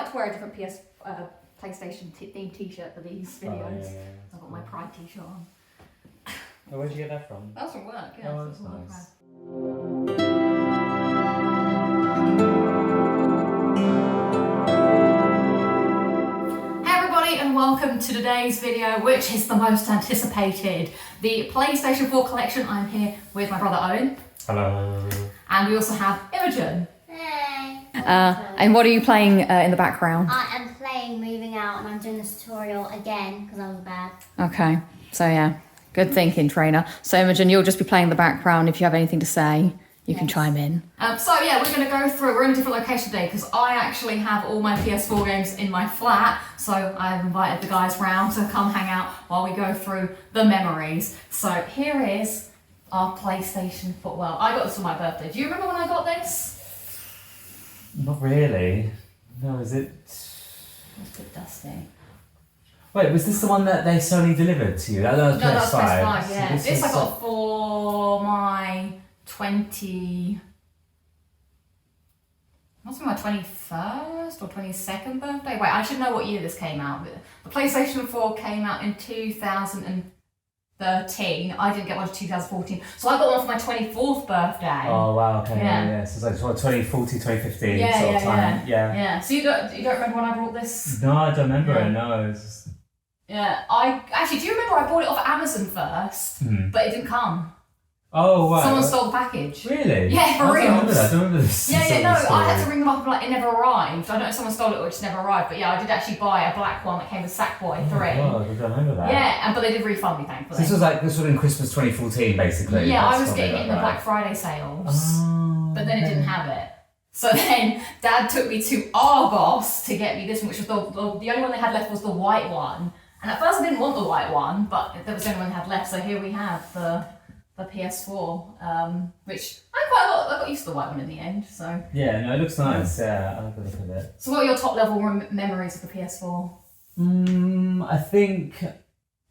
like to wear a different PlayStation themed t-shirt for these videos. Oh, yeah. I've got my Pride t-shirt on. Oh, where'd you get that from? That's from work, yeah. Oh, that's nice. Hey everybody, and welcome to today's video, which is the most anticipated, the PlayStation 4 collection. I'm here with my brother Owen. Hello. And we also have Imogen. Hey. And what are you playing in the background? I am playing Moving Out and I'm doing this tutorial again because I was bad. Okay, so yeah, good thinking, trainer. So Imogen, you'll just be playing the background. If you have anything to say, you can chime in. So yeah, we're going to go through, we're in a different location today because I actually have all my PS4 games in my flat. So I've invited the guys round to come hang out while we go through the memories. So here is our PlayStation 4. Well, I got this for my birthday. Do you remember when I got this? Not really. No, is it? It's a bit dusty. Wait, was this the one that they Sony delivered to you? That was No, that's PS5. PS5, yeah. So This I got for my 20... Must be my 21st or 22nd birthday. Wait, I should know what year this came out. The PlayStation 4 came out in 2013. I didn't get one until 2014. So I got one for my 24th birthday. Oh wow, okay, Yeah. yeah. So it's like 2014, 2015 Yeah, sort yeah, of time. Yeah. So you don't remember when I brought this? No, I don't remember Yeah. it, no. It's just... Yeah, do you remember I bought it off Amazon first, but it didn't come. Oh, wow. Someone stole the package. Really? Yeah, for I real. don't remember that. I don't remember this. Yeah, sort no, of story. I had to ring them up and like, it never arrived. I don't know if someone stole it or it just never arrived, but yeah, I did actually buy a black one that came with Sackboy 3. Oh, I don't remember that. Yeah, but they did refund me, thankfully. So this was in Christmas 2014, basically. Yeah, I That's was getting it in the right. Black Friday sales, Oh, but then it okay. didn't have it. So then Dad took me to Argos to get me this one, which was the only one they had left was the white one. And at first I didn't want the white one, but that was the only one they had left. So here we have the PS4, which I got used to the white one in the end. So Yeah, no, it looks nice. Yeah, I like the look of it. So what are your top level memories of the PS4? I think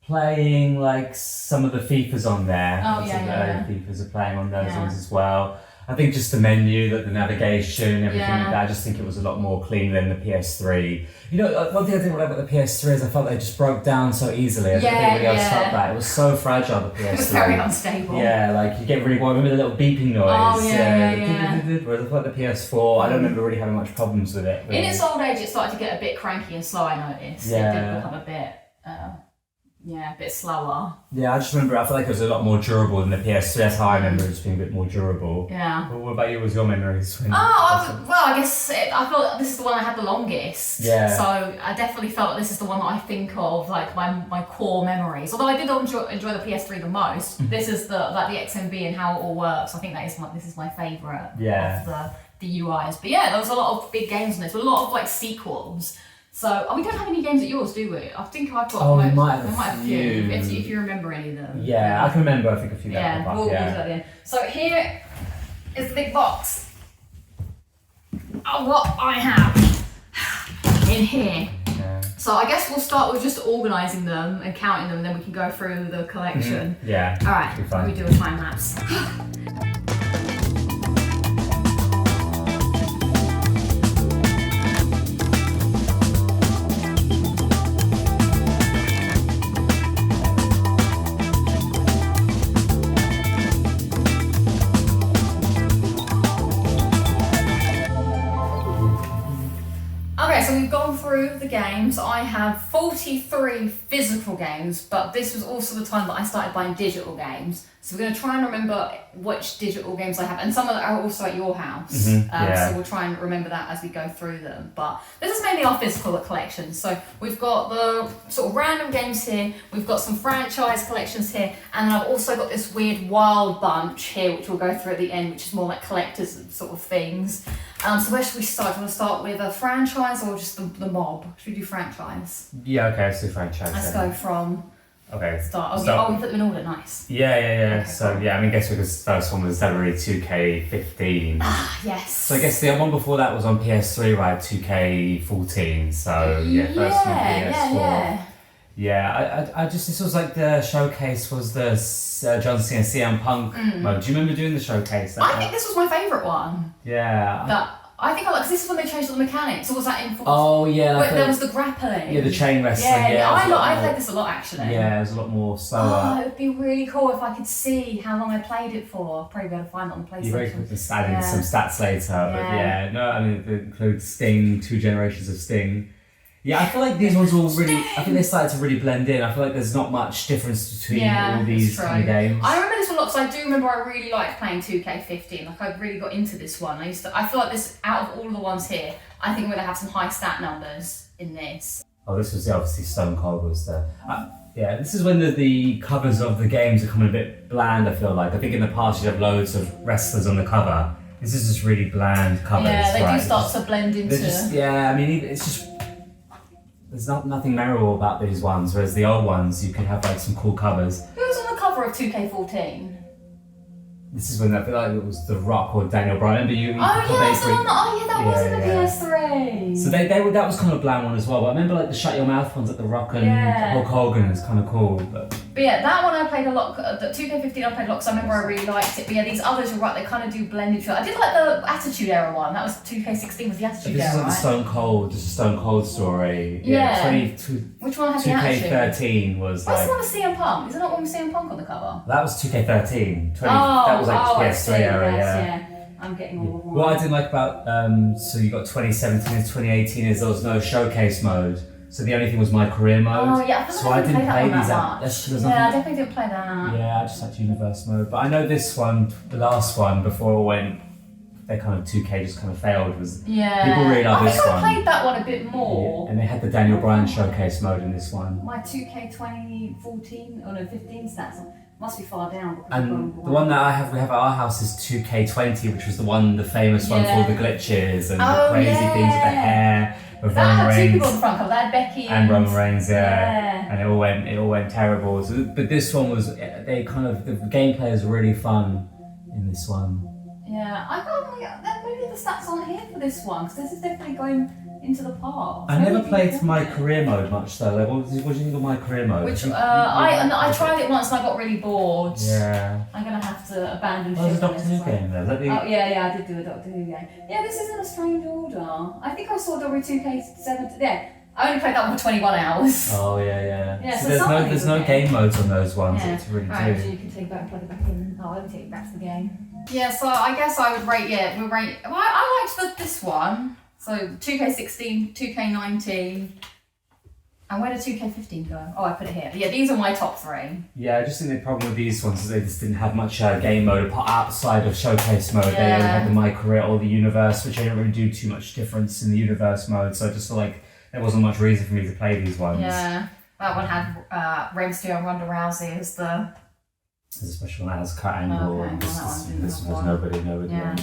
playing like some of the FIFAs on there. Oh, Some yeah, of the yeah, early FIFAs are playing on those Yeah. ones as well. I think just the menu, the navigation, everything Yeah. like that. I just think it was a lot more clean than the PS3. You know, one thing I didn't like about the PS3 is I felt they just broke down so easily. I think everybody else felt that. It was so fragile, the PS3. It was very unstable. Yeah, like you get really bored. Remember the little beeping noise? Oh, yeah. Whereas I thought the PS4, I don't remember really having much problems with it. In its old age, it started to get a bit cranky and slow, I noticed. Yeah. It did become a bit, a bit slower. Yeah, I just remember, I felt like it was a lot more durable than the PS3. That's how I remember it just being a bit more durable. Yeah. But what about you? What was your memories? I guess I felt this is the one I had the longest. Yeah. So I definitely felt like this is the one that I think of, like my core memories. Although I did enjoy the PS3 the most. This is the XMB and how it all works. I think this is my favourite of the UIs. But yeah, there was a lot of big games on this, a lot of like sequels. So we don't have any games at yours, do we? I think I've got. Oh, we might have I might have a a few. few. If you remember any of them. Yeah, I can remember, I think, a few that Yeah, pop we'll up. do that at the end. So here is the big box of what I have in here. Yeah. So I guess we'll start with just organising them and counting them, and then we can go through the collection. Yeah. All right, Be fun. let me do a time lapse. Okay, so we've gone through the games. I have 43 physical games, but this was also the time that I started buying digital games. So we're going to try and remember which digital games I have, and some of them are also at your house. So we'll try and remember that as we go through them. But this is mainly our physical collection. So we've got the sort of random games here, we've got some franchise collections here, and then I've also got this weird wild bunch here, which we'll go through at the end, which is more like collectors sort of things. So where should we start? Do you want to start with a franchise or just the mob? Should we do franchise? Yeah, okay, let's do franchise. Let's then. go from Okay. start. Start. We put them in order, nice. Yeah. Okay, So, cool. yeah, I mean, I guess because the first one was February 2K15. Yes. So I guess the one before that was on PS3, right? 2K14. So yeah, first one PS4. Yeah, I just, this was like the showcase was the John Cena CM Punk mode. Do you remember doing the showcase? I think this was my favourite one. Yeah. That I think I like, 'cause this is when they changed all the mechanics, or was that in? Oh yeah. Where there was the grappling. Yeah, the chain wrestling. Yeah, I played this a lot actually. Yeah, it was a lot more slower. Oh, it would be really cool if I could see how long I played it for. I'd probably be able to find it on the PlayStation. You're very quick to add in some stats later, but yeah, no, I mean, it includes Sting, 2 generations of Sting. Yeah, I feel like these ones all really, I think they started to really blend in. I feel like there's not much difference between all these kind of games. I remember this one a lot because I do remember I really liked playing 2K15. Like, I really got into this one. I feel like this, out of all the ones here, I think I'm going to have some high stat numbers in this. Oh, this was obviously Stone Cold was there. Yeah, this is when the covers of the games are coming a bit bland, I feel like. I think in the past you have loads of wrestlers on the cover. This is just really bland covers. Yeah, they do start to blend into... I mean, it's just... There's nothing memorable about these ones, whereas the old ones, you can have like some cool covers. Who was on the cover of 2K14? This is when I feel like it was The Rock or Daniel Bryan. Remember you? That was in the PS3. So that was kind of a bland one as well. But I remember like the Shut Your Mouth ones, like The Rock and Hulk Hogan is kind of cool. But yeah, that one I played a lot. The 2K15 I played a lot because I remember I really liked it. But yeah, these others, you're right, they kind of do blend into it. I did like the Attitude Era one. That was 2K16 was the Attitude Era, this is like the Stone Cold, just a Stone Cold story. Which one has the Attitude? 2K13 was What's like... the one with CM Punk? Is there not one with CM Punk on the cover? That was 2K13. That was like PS3 era, yeah. I'm getting all of them. What I didn't like about, so you got 2017 and 2018 is there was no showcase mode. So the only thing was my career mode. Oh yeah, I didn't play these out. I definitely didn't play that. Yeah, I just liked universe mode. But I know this one, the last one, before it went, they kind of 2K just kind of failed. People really love this one. I think I played that one a bit more. Yeah. And they had the Daniel Bryan showcase mode in this one. My 2K 2014, 15 stats must be far down. And the one that we have at our house is 2K20, which was the famous one for all the glitches and the crazy things with the hair. With Roman Reigns. 2 people on the front cover. That had Becky and Roman Reigns, and it all went terrible. So, but this one was the gameplay is really fun in this one. Yeah, I can't. Maybe the stats aren't here for this one because this is definitely going into the past. I never played my career mode much though. Like, what do you think of my career mode? I tried it once and I got really bored. Yeah. I'm gonna have to abandon. Oh, there's a Doctor Who game there. I did do a Doctor Who game. Yeah, this isn't a strange order. I think I saw W2K7. Yeah, I only played that one for 21 hours. Oh yeah. Yeah, so there's no game modes on those ones. Yeah. It's really right, so you can take it back and plug it back in. Oh, let me take it back to the game. Yeah, so I guess I would rate. Yeah, we'll rate. Well, I liked this one. So 2K16, 2K19, and where did 2K15 go? Oh, I put it here. Yeah, these are my top 3. Yeah, I just think the problem with these ones is they just didn't have much game mode outside of showcase mode. They only had the My Career or the Universe, which didn't really do too much difference in the Universe mode. So I just feel like there wasn't much reason for me to play these ones. Yeah, that one had Rey Mysterio and Ronda Rousey as the... There's a special one that has cut angle. Okay, and this one has nobody. Yeah.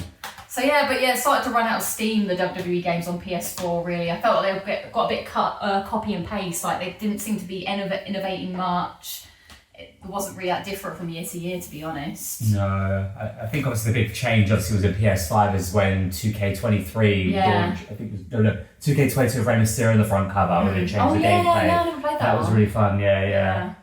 So it started to run out of steam, the WWE games on PS4, really. I felt like they got a bit copy and paste, like they didn't seem to be innovating much. It wasn't really that different from year to year, to be honest. No, I think obviously the big change obviously was in PS5 is when 2K23 launched. I think it was 2K22 with Rey Mysterio on the front cover really changed the gameplay. I never played that was really fun, yeah.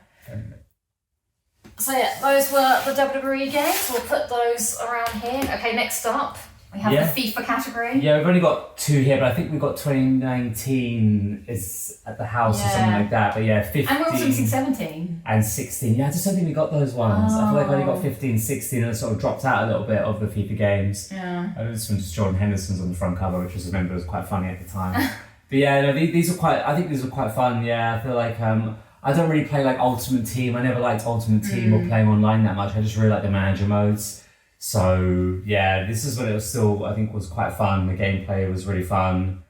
So those were the WWE games. We'll put those around here. Okay, next up we have the FIFA category. Yeah, we've only got 2 here, but I think we've got 2019 is at the house or something like that. But 15 and we're also missing 17 and 16. Yeah, I just don't think we got those ones. I feel like I only got 15, 16, and it sort of dropped out a little bit of the FIFA games. Yeah. This one just Jordan Henderson's on the front cover, which I remember was quite funny at the time. But these are quite. I think these are quite fun. Yeah, I feel like I don't really play like Ultimate Team. I never liked Ultimate Team or playing online that much. I just really like the manager modes. So this is when it was still, I think, was quite fun. The gameplay was really fun.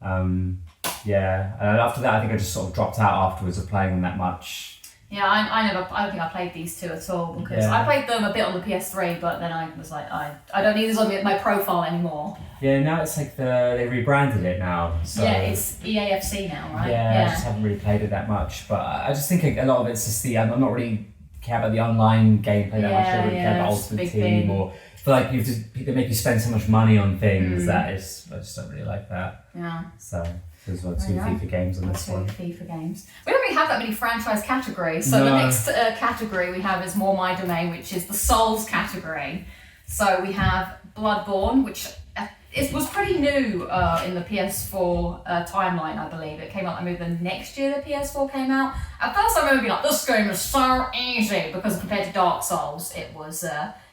And after that, I think I just sort of dropped out afterwards of playing them that much. Yeah, I don't think I played these 2 at all because I played them a bit on the PS3, but then I was like, I don't need this on my profile anymore. Yeah, now it's like they rebranded it now. So it's EAFC now, right? Yeah, I just haven't really played it that much, but I just think a lot of it's just I'm not really care about the online gameplay that much. I don't really care about Ultimate Team or feel like they make you spend so much money on things I just don't really like that. Yeah. So there's 2 FIFA games on this one. 2 FIFA games. We don't really have that many franchise categories. So the next category we have is more my domain, which is the Souls category. So we have Bloodborne, which it was pretty new in the PS4 timeline, I believe. It came out maybe the next year the PS4 came out. At first I remember being like, this game is so easy, because compared to Dark Souls, it was,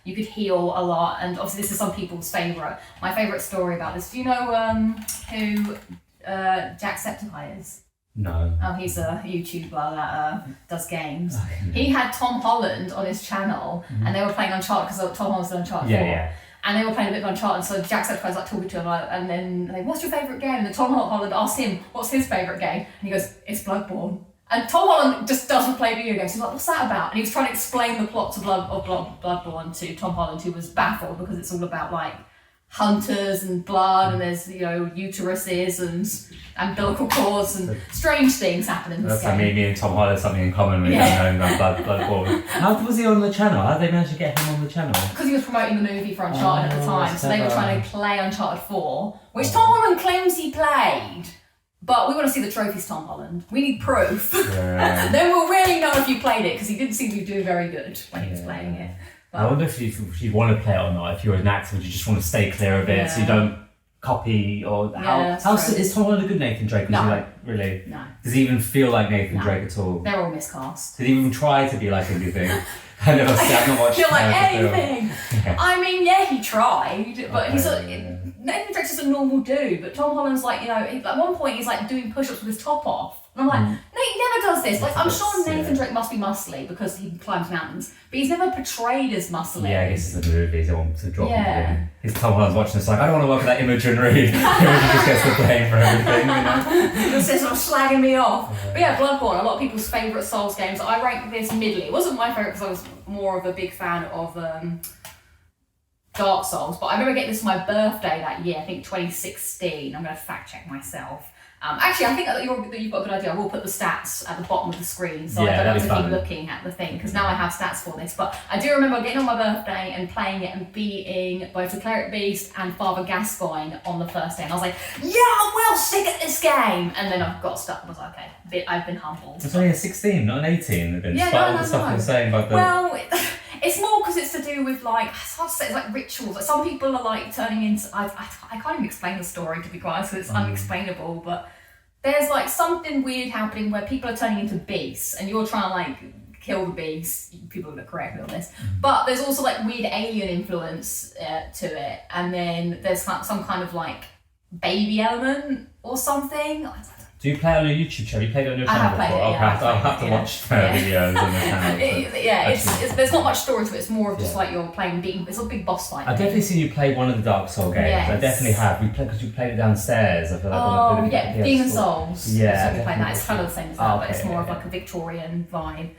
you could heal a lot, and obviously this is some people's favourite. My favourite story about this, do you know who Jacksepticeye is? No. Oh, he's a YouTuber that does games. He had Tom Holland on his channel, and they were playing Uncharted, because Tom Holland's on Uncharted 4. Yeah. And they were playing a bit of Uncharted, so Jacksepticeye's like talking to him, and then like, what's your favourite game? And then Tom Holland asked him, what's his favourite game? And he goes, it's Bloodborne. And Tom Holland just doesn't play video games. He's like, what's that about? And he was trying to explain the plot of Bloodborne to Tom Holland, who was baffled, because it's all about like hunters and blood, and there's, you know, uteruses and umbilical cords and strange things happen in this game. That's like me and Tom Holland have something in common with Bloodborne. How was he on the channel? How did they manage to get him on the channel? Because he was promoting the movie for Uncharted at the time, so they were trying to play Uncharted 4, which Tom Holland claims he played. But we want to see the trophies, Tom Holland. We need proof. Yeah. Then we'll really know if you played it, because he didn't seem to be doing very good when he was playing it. But I wonder if you want to play it or not. If you're an actor, would you just want to stay clear of it so you don't copy, or is Tom Holland a good Nathan Drake? No. Is he like, really? No. Does he even feel like Nathan Drake at all? They're all miscast. Did he even try to be like anything? I've not watched Feel like anything. Yeah. I mean, yeah, he tried, but Nathan Drake's just a normal dude. But Tom Holland's like, you know, at one point he's like doing push-ups with his top off. And I'm like, no, he never does this. Like, I'm sure Nathan Drake must be muscly because he climbs mountains, but he's never portrayed as muscly. Yeah, I guess it's a movie, they want to drop him in. His Tom Holland's watching this like, I don't want to work with that Imogen Reed. Imogen just gets the blame for everything, you know? Just says, I'm slagging me off. But yeah, Bloodborne, a lot of people's favourite Souls games. I rank this middly. It wasn't my favourite because I was more of a big fan of Dark Souls, but I remember getting this for my birthday that year, I think 2016. I'm going to fact check myself. Actually, I think that you've got a good idea. I will put the stats at the bottom of the screen, so I don't have to keep looking at the thing, because now I have stats for this. But I do remember getting on my birthday and playing it and beating both the Cleric Beast and Father Gascoigne on the first day. And I was like, yeah, I'm well sick at this game. And then I got stuck and was like, okay, I've been humbled. It's only a 16, not an 18. Despite all the stuff you're saying about the... Well, it's more because it's to do with like, it's hard to say, it's like rituals. Like some people are like turning into, I can't even explain the story, to be quite honest, because it's unexplainable, but there's like something weird happening where people are turning into beasts and you're trying to like kill the beast. People are going to correct me on this. But there's also like weird alien influence to it. And then there's some kind of like baby element or something. Do you play it on your YouTube channel? You played it on your channel before? I'll have to watch videos on the channel. There's not much story to it. It's more of just like you're playing beating. It's a big boss fight. I've definitely seen you play one of the Dark Souls games. Yes. I definitely have. Because you played it downstairs. I feel like Demon Souls. Yeah, so we played that. It's kind of the same as that, but it's more of like a Victorian vibe.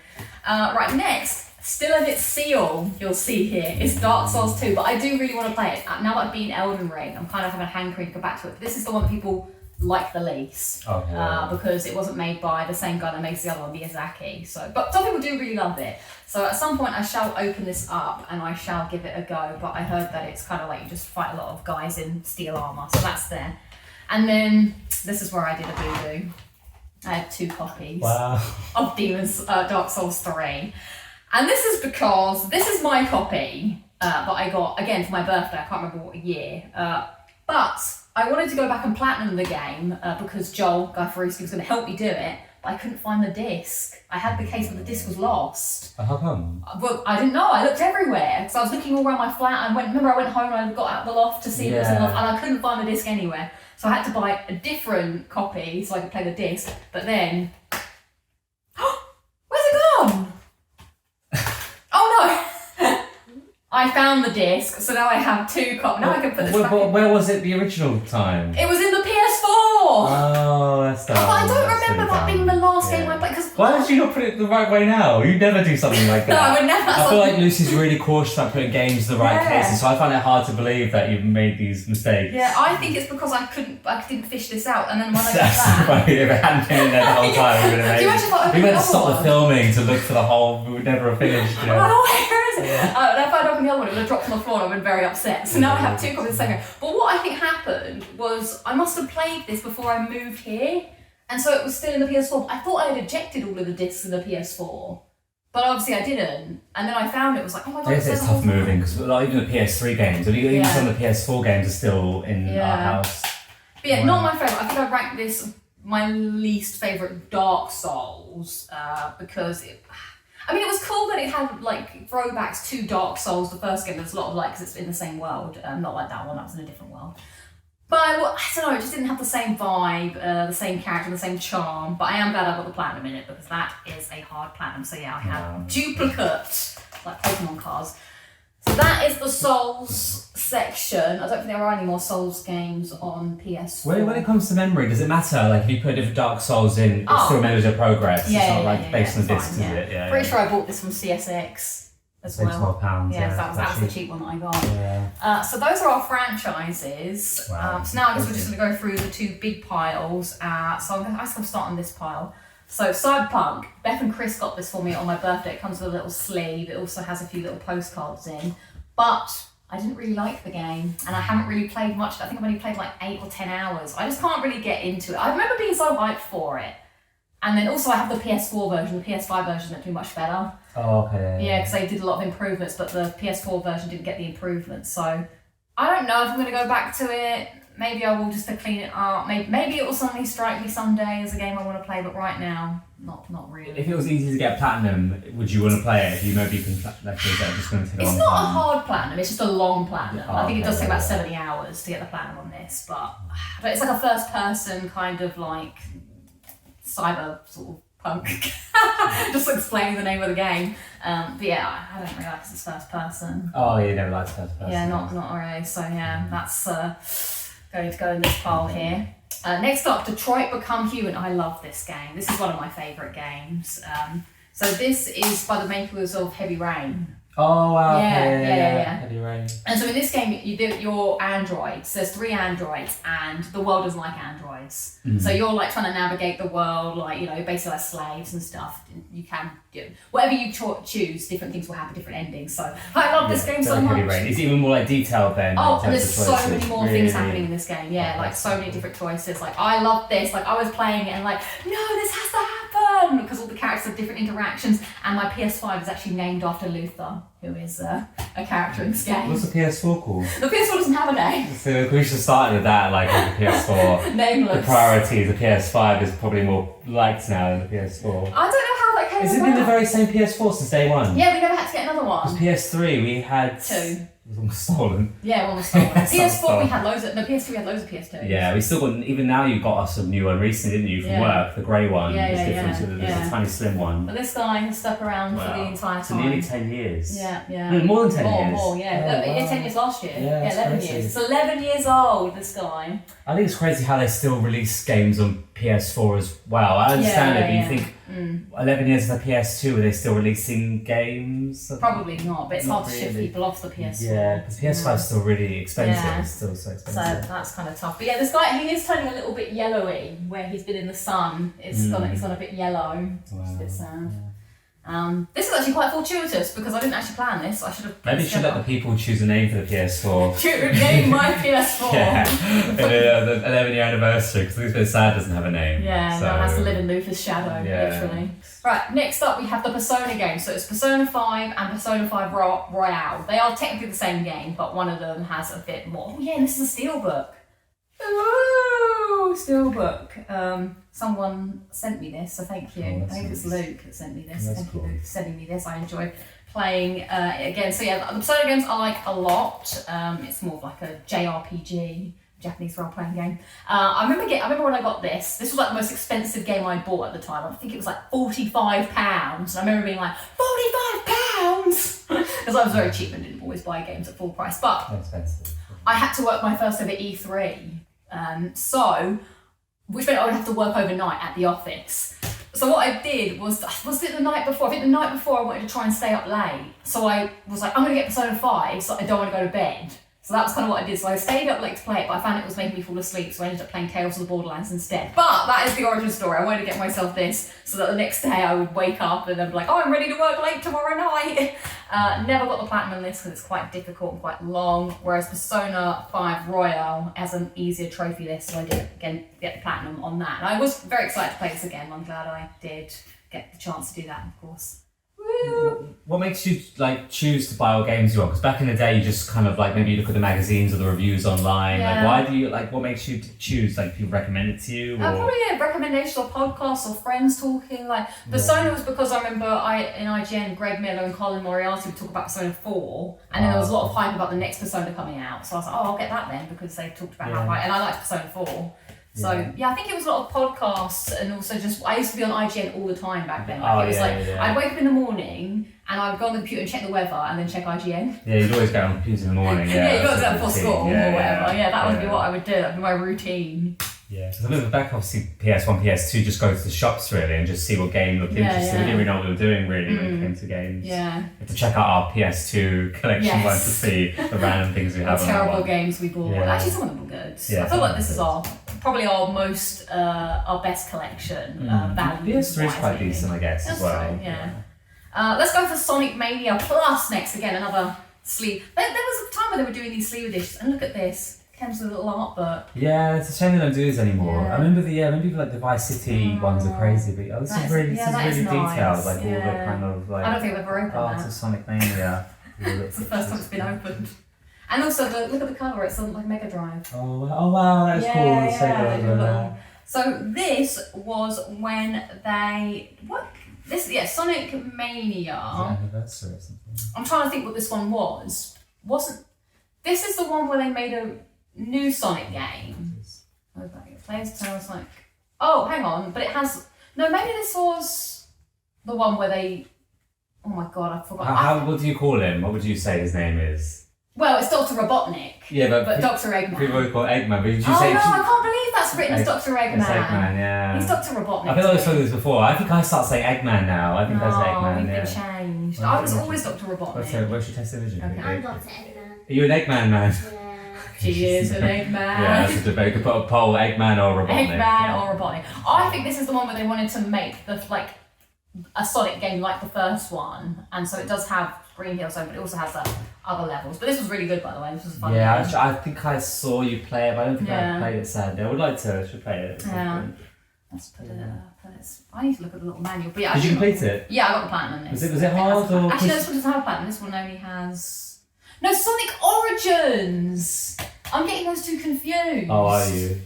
Right, next, still in its seal, you'll see here, is Dark Souls 2, but I do really want to play it. Now that I've been Elden Ring, I'm kind of having a hankering to go back to it. But this is the one that people like the least, because it wasn't made by the same guy that makes the other one, Miyazaki. But some people do really love it. So at some point I shall open this up and I shall give it a go. But I heard that it's kind of like you just fight a lot of guys in steel armor, so that's there. And then this is where I did a boo-boo. I had 2 copies of Dark Souls 3, and this is because this is my copy that I got again for my birthday. I can't remember what year, but I wanted to go back and platinum the game because Joel Guy Fieri was going to help me do it, but I couldn't find the disc. I had the case where the disc was lost. How come? Well, I didn't know. I looked everywhere because I was looking all around my flat. I went home and I got out of the loft to see if it was in the loft, and I couldn't find the disc anywhere. So I had to buy a different copy so I could play the disc. But then, where's it gone? Oh no! I found the disc, so now I have 2 copies. Now I can put this back in. Where was it the original time? It was in the PS4! Oh, that's dumb. But I don't remember that being the last game I played. Why did you not put it the right way now? You never do something like that. No, I would never. I feel like Lucy's really cautious about putting games in the right cases, so I find it hard to believe that you've made these mistakes. Yeah, I think it's because I didn't fish this out, and then when I got That's back... funny. If it hadn't been in there the whole time, it would have been amazing. We went to stop the filming to look for the whole, we would never have finished. Where is it? If I'd opened the other one, it would have dropped on the floor and I would have been very upset. So now I have 2 copies of the same game. But what I think happened was I must have played this before I moved here, and so it was still in the PS4. But I thought I had ejected all of the discs in the PS4. But obviously I didn't. And then I found it was like, oh my god, It's tough moving because like, even the PS3 games, even some of the PS4 games are still in our house. But yeah, not my favourite. I think I ranked this my least favourite Dark Souls because it was cool that it had like throwbacks to Dark Souls, the first game. There's a lot of like, because it's in the same world, not like that one, that was in a different world. But I don't know, it just didn't have the same vibe, the same character, the same charm. But I am glad I got the platinum in it because that is a hard platinum. So yeah, I have duplicate, like Pokemon cards. So that is the Souls section. I don't think there are any more Souls games on PS4. When it comes to memory, does it matter? Like if you put different Dark Souls in, it still remembers your progress. It's not like based on distance, is it? Yeah. Pretty sure I bought this from CSX. As well. £12. Yeah, so that was the cheap one that I got. Yeah. So those are our franchises. Wow. So now I guess we're just going to go through the two big piles. So I'm going to start on this pile. So Cyberpunk, Beth and Chris got this for me on my birthday. It comes with a little sleeve. It also has a few little postcards in. But I didn't really like the game and I haven't really played much. I think I've only played like 8 or 10 hours. I just can't really get into it. I remember being so hyped for it. And then also I have the PS4 version. The PS5 version didn't do much better. Oh, okay. Yeah, because they did a lot of improvements, but the PS4 version didn't get the improvements. So I don't know if I'm going to go back to it. Maybe I will just to clean it up. Maybe it will suddenly strike me someday as a game I want to play, but right now, not really. If it was easy to get platinum, would you want to play it? If you maybe can like is that just going to take a long time? It's not a hard platinum, it's just a long platinum. I think it does take about 70 hours to get the platinum on this, but it's like a first person kind of like cyber sort of punk. Just explaining the name of the game. But yeah, I don't really like it's first person. Oh, you never liked first person. Yeah, not really. So yeah, that's going to go in this pile here. Next up, Detroit Become Human. I love this game. This is one of my favourite games. So this is by the makers of Heavy Rain. Oh wow! Yeah. Heavy Rain. And so in this game, you're androids. There's 3 androids, and the world doesn't like androids. So you're like trying to navigate the world, like basically like slaves and stuff. You can do whatever you choose. Different things will happen, different endings. So I love this game so much. Heavy Rain. It's even more like detailed then. Oh, and there's so many more things happening in this game. Yeah, like so many different choices. Like I love this. Like I was playing it and like, no, this has to happen because all the characters have different interactions. And my PS5 is actually named after Luther, who is a character in this game. What's the PS4 called? The PS4 doesn't have a name. So we should have started with that, like with the PS4. Nameless. The priority, the PS5 is probably more liked now than the PS4. I don't know how that came about. Has it been the very same PS4 since day one? Yeah, we never had to get another one. Because PS3 we had 2. It was almost stolen. Yeah, one was stolen. PS4 we had loads of. No, PS3 we had loads of PS2s. Yeah, we still got. Even now you got us a new one recently, didn't you? From work, the grey one. It's different. There's a tiny slim one. But this guy has stuck around for the entire time. So nearly 10 years. Yeah. No, more than 10 years. More, yeah. Oh, wow. 10 years last year. Yeah, 11 years. It's 11 years old, this guy. I think it's crazy how they still release games on PS4 as well. I understand it, but you think 11 years of the PS2, are they still releasing games? Probably not, but it's hard to shift people off the PS4. Yeah, because PS5 is still really expensive. Yeah. It's still so expensive. So that's kind of tough. But yeah, this guy, he is turning a little bit yellowy where he's been in the sun. He's gone a bit yellow. It's a bit sad. This is actually quite fortuitous because I didn't actually plan this. I should have. Maybe you should let the people choose a name for the PS4. Name my PS4. Yeah, the 11-year anniversary, because it's a bit sad it doesn't have a name. Yeah, so. no, it has to live in Luther's shadow, literally. Right, next up we have the Persona games. So it's Persona 5 and Persona 5 Royale. They are technically the same game, but one of them has a bit more. Oh yeah, and this is a steelbook. Ooh, steelbook. Someone sent me this, so thank you. I think it's Luke that sent me this. Thank you, Luke, for sending me this. I enjoy playing it again. So yeah, the Persona games I like a lot. It's more of like a JRPG, Japanese role-playing game. I remember when I got this. This was like the most expensive game I bought at the time. I think it was like £45. And I remember being like, £45? Because I was very cheap and didn't always buy games at full price. But expensive. I had to work my first ever E3. Which meant I would have to work overnight at the office. So what I did was it the night before? I think the night before I wanted to try and stay up late. So I was like, I'm going to get Persona 5, so I don't want to go to bed. So that was kind of what I did. So I stayed up late to play it, but I found it was making me fall asleep, so I ended up playing Tales of the Borderlands instead. But that is the origin story. I wanted to get myself this, so that the next day I would wake up and then be like, oh, I'm ready to work late tomorrow night. Never got the platinum list because it's quite difficult and quite long, whereas Persona 5 Royale has an easier trophy list, so I did again get the platinum on that. And I was very excited to play this again. I'm glad I did get the chance to do that, of course. Woo! What makes you like choose to buy all games you want? Because back in the day, you just kind of like maybe you look at the magazines or the reviews online. Yeah. Like, why do you like? What makes you choose? Like, people recommend it to you? Or? Probably recommendations or podcasts or friends talking. Like Persona was because I remember in IGN, Greg Miller and Colin Moriarty would talk about Persona 4, and then there was a lot of hype about the next Persona coming out. So I was like, I'll get that then because they talked about how hype, and I liked Persona 4. So I think it was a lot of podcasts, and also just I used to be on IGN all the time back then. Like, I'd wake up in the morning and I'd go on the computer and check the weather and then check IGN. Yeah, you'd always go on the computer in the morning. Yeah, you got to do that before school or whatever. Yeah, that would be Yeah. what I would do. That'd be my routine. Yeah, because I remember back obviously PS1, PS2, just go to the shops really and just see what game looked interesting. We didn't really know what we were doing really when it came to games. Yeah. We had to check out our PS2 collection one to see the random things we have on that terrible one. games we bought. Yeah. Actually, some of them were good. Yeah, I feel like this is probably our most our best collection. Value. PS3 is quite decent, I guess, as well. True, yeah. Let's go for Sonic Mania Plus next. Again, another sleeve. There was a time where they were doing these sleeve editions, and look at this. Comes with a little art book. Yeah, it's a shame they don't do this anymore. Yeah. I remember maybe like the Vice City ones are crazy, but this is really nice. detailed, like all the kind of like. I don't think I've ever opened art that. of Sonic Mania. It's the first time it's been opened. And also, look at the cover. It's on like Mega Drive. Oh wow, that's cool. Yeah. So this was when Sonic Mania. Anniversary or something. I'm trying to think what this one was. This is the one where they made a new Sonic game? Players tell us like, oh, hang on, but it has maybe this was the one where they. Oh my god, I forgot. What do you call him? What would you say his name is? Well, it's Dr. Robotnik. Yeah, but Dr. Eggman. People would call it Eggman, but did you say? Oh no, I can't believe that's written as Dr. Eggman. It's Eggman, yeah. He's Dr. Robotnik. I feel like I've spoken this before. I think I start saying Eggman now. I think that's Eggman. We've Yeah. been changed. I was always Dr. Robotnik. Where's your test image? Okay. I'm Dr. Eggman. Are you an Eggman man? Yeah. She is an Eggman. Yeah, that's a debate. You could put a poll: Eggman or Robotnik. Eggman or Robotnik. I think this is the one where they wanted to make a Sonic game like the first one, and so it does have Green Hill Zone, but it also has other levels. But this was really good, by the way. This was a fun game. I think I saw you play it, but I don't think I played it. Sadly, I would like to. I should play it. Let's put it up. I need to look at the little manual. But yeah, Did you complete it? Yeah, I got the platinum on this. Was it hard or? Actually, no, this one doesn't have a platinum. This one only has. No, Sonic Origins. I'm getting those two confused. Oh, are you?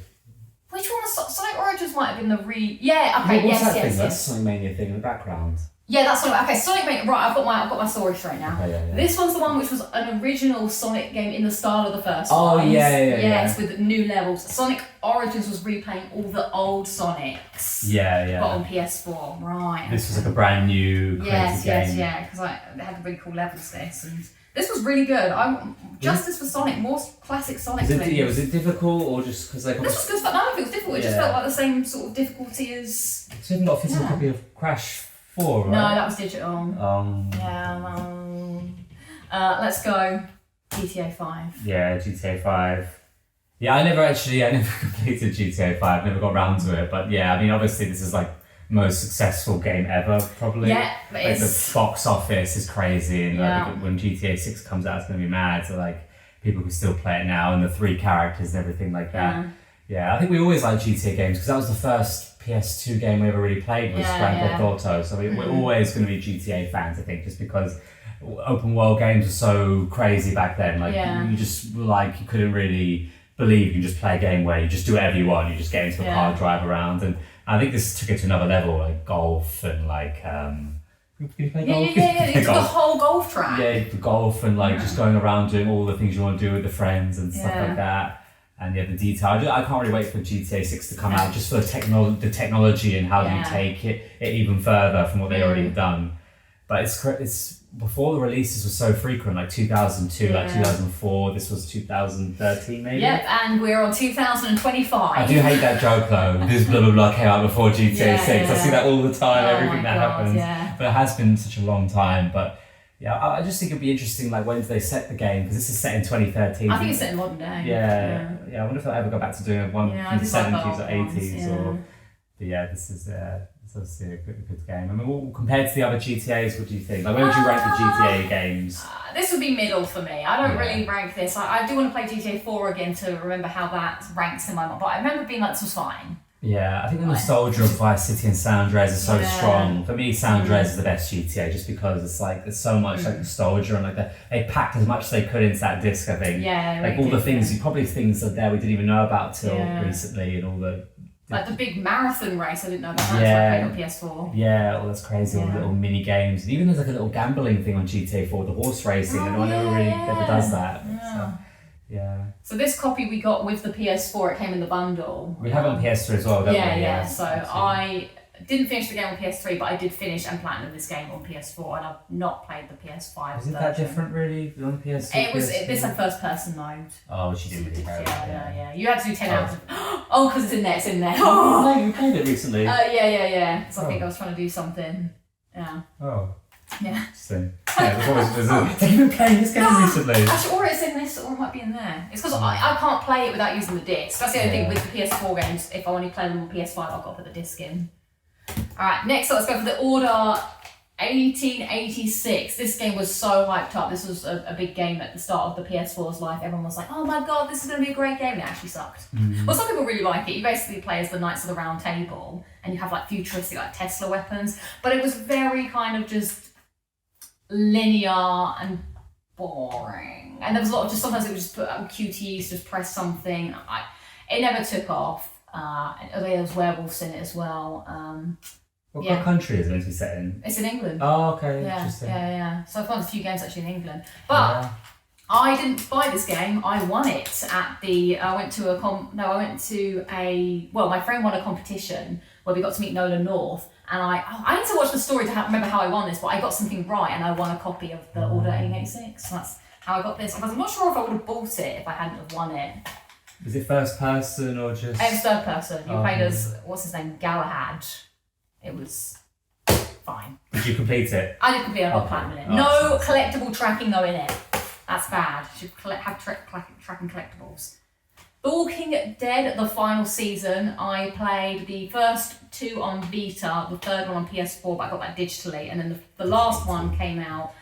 Which one was Sonic Origins? Might have been the Yeah. Okay. What's that yes. thing? That's Sonic Mania thing in the background. Yeah, that's Sonic. Okay, Sonic Mania. Right, I've got my story straight now. Okay, yeah. This one's the one which was an original Sonic game in the style of the first one. ones. Yes, with new levels. Sonic Origins was replaying all the old Sonics. Yeah. But on PS4, right? This was like a brand new creative game. Yes, because they had really cool levels. This was really good. Justice for Sonic, more classic Sonic. Was it difficult or just because like? This was good, but none of it was difficult. It just felt like the same sort of difficulty as. So you haven't got a physical copy of Crash 4, right? No, that was digital. Let's go. GTA 5. Yeah, GTA 5. Yeah, I never completed GTA 5. Never got around to it, but yeah, I mean, obviously this is like most successful game ever, probably. Yeah, like the box office is crazy, and I think when GTA 6 comes out, it's gonna be mad. So like people can still play it now, and the 3 characters and everything like that. Yeah, I think we always liked GTA games because that was the first PS2 game we ever really played was Grand Theft Auto. So we're always going to be GTA fans, I think, just because open world games were so crazy back then. Like you just you couldn't really believe you can just play a game where you just do whatever you want. You just get into a car, drive around, and I think this took it to another level, like golf and like. Can you play golf? Yeah. It's the whole golf track. Yeah, golf and just going around doing all the things you want to do with the friends and stuff like that. And the detail. I can't really wait for GTA 6 to come out, just for the technology and how you take it even further from what they already have done. But it's before the releases were so frequent, like 2002, like 2004. This was 2013, maybe. Yep, and we're on 2025. I do hate that joke though. This blah blah blah came out before GTA 6. I see that all the time. Everything that happens. Yeah. But it has been such a long time. But yeah, I just think it'd be interesting, like when do they set the game? Because this is set in 2013. I think it's set in modern day. Yeah. I wonder if they'll ever go back to doing one from the 70s or 80s or. But yeah, this is it's obviously a good game. I mean, compared to the other GTAs, what do you think? Like, where would you rank the GTA games? This would be middle for me. I don't really rank this. I do want to play GTA 4 again to remember how that ranks in my mind. But I remember being like, this was fine. Yeah, I think the nostalgia of Vice City and San Andreas is so strong. For me, San Andreas is the best GTA just because it's like there's so much like nostalgia and like they packed as much as they could into that disc. I think. Yeah. Like all the things, probably things that we didn't even know about till recently, and all the. Like the big marathon race, I didn't know about that until I played on PS4. Yeah, well, that's crazy. All the little mini games. Even there's like a little gambling thing on GTA 4, the horse racing, and no one ever really ever does that. Yeah. So, So this copy we got with the PS4, it came in the bundle. We have it on PS3 as well, don't we? Yeah. So I didn't finish the game on PS3, but I did finish and platinum this game on PS4, and I've not played the PS5 Is it that different really on PS3? This had first person mode. Oh, she didn't really care. Yeah. You had to do 10 hours. Oh, because it's in there. Oh, you played it recently. Yeah. So I think I was trying to do something. Yeah. Oh. Yeah. Interesting. Yeah, have you been playing this game recently? Actually, or it's in this, or it might be in there. It's because I can't play it without using the disc. That's the only thing with the PS4 games. If I want to play them on PS5, I've got to put the disc in. Alright, next up, let's go for the Order 1886. This game was so hyped up. This was a big game at the start of the PS4's life. Everyone was like, oh my god, this is going to be a great game. And it actually sucked. Well, some people really like it. You basically play as the Knights of the Round Table, and you have like futuristic like Tesla weapons. But it was very kind of just linear and boring. And there was a lot of just, sometimes it would just put QTEs, just press something. It never took off. There was werewolves in it as well. What country is it meant to be set in? It's in England. Oh, okay. Interesting. Yeah. So I've found a few games actually in England. But I didn't buy this game. I won it at the. My friend won a competition where we got to meet Nolan North, and I need to watch the story to remember how I won this, but I got something right, and I won a copy of the Order 1886. So that's how I got this. I'm not sure if I would have bought it if I hadn't have won it. Is it first person or just? It was third person. You played as what's his name, Galahad. It was fine. Did you complete it? I did complete it. I got platinum in it. No collectible tracking though in it. That's bad. You should have tracking collectibles. The Walking Dead, the final season. I played the first two on Vita, the third one on PS4, but I got that digitally, and then the last one came out.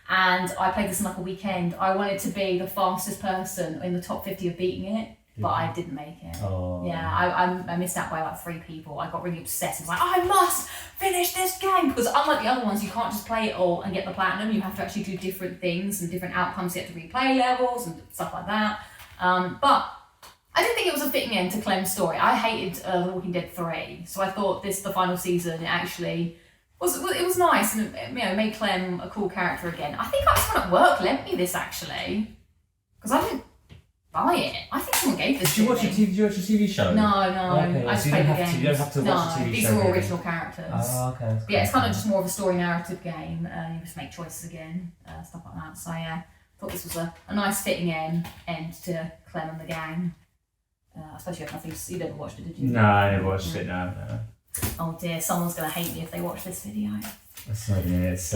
And I played this in like a weekend. I wanted to be the fastest person in the top 50 of beating it. But I didn't make it. Oh. Yeah, I missed out by like 3 people. I got really obsessed. I was like, I must finish this game. Because unlike the other ones, you can't just play it all and get the platinum. You have to actually do different things and different outcomes. You have to replay levels and stuff like that. But I didn't think it was a fitting end to Clem's story. I hated The Walking Dead 3. So I thought the final season, it actually was nice. And made Clem a cool character again. I think someone at work lent me this actually. Because I didn't buy it. I think someone gave this. Did you watch a TV show? No. Okay. I just so played the games. You don't have to watch a TV show. These are all original characters. Oh, okay. But yeah, it's kind of just more of a story narrative game. You just make choices again, stuff like that. So yeah, I thought this was a nice fitting end to Clem and the gang. I suppose you have nothing. You never watched it, did you? No, I never watched it. No. Oh dear, someone's gonna hate me if they watch this video. That's not in it. It's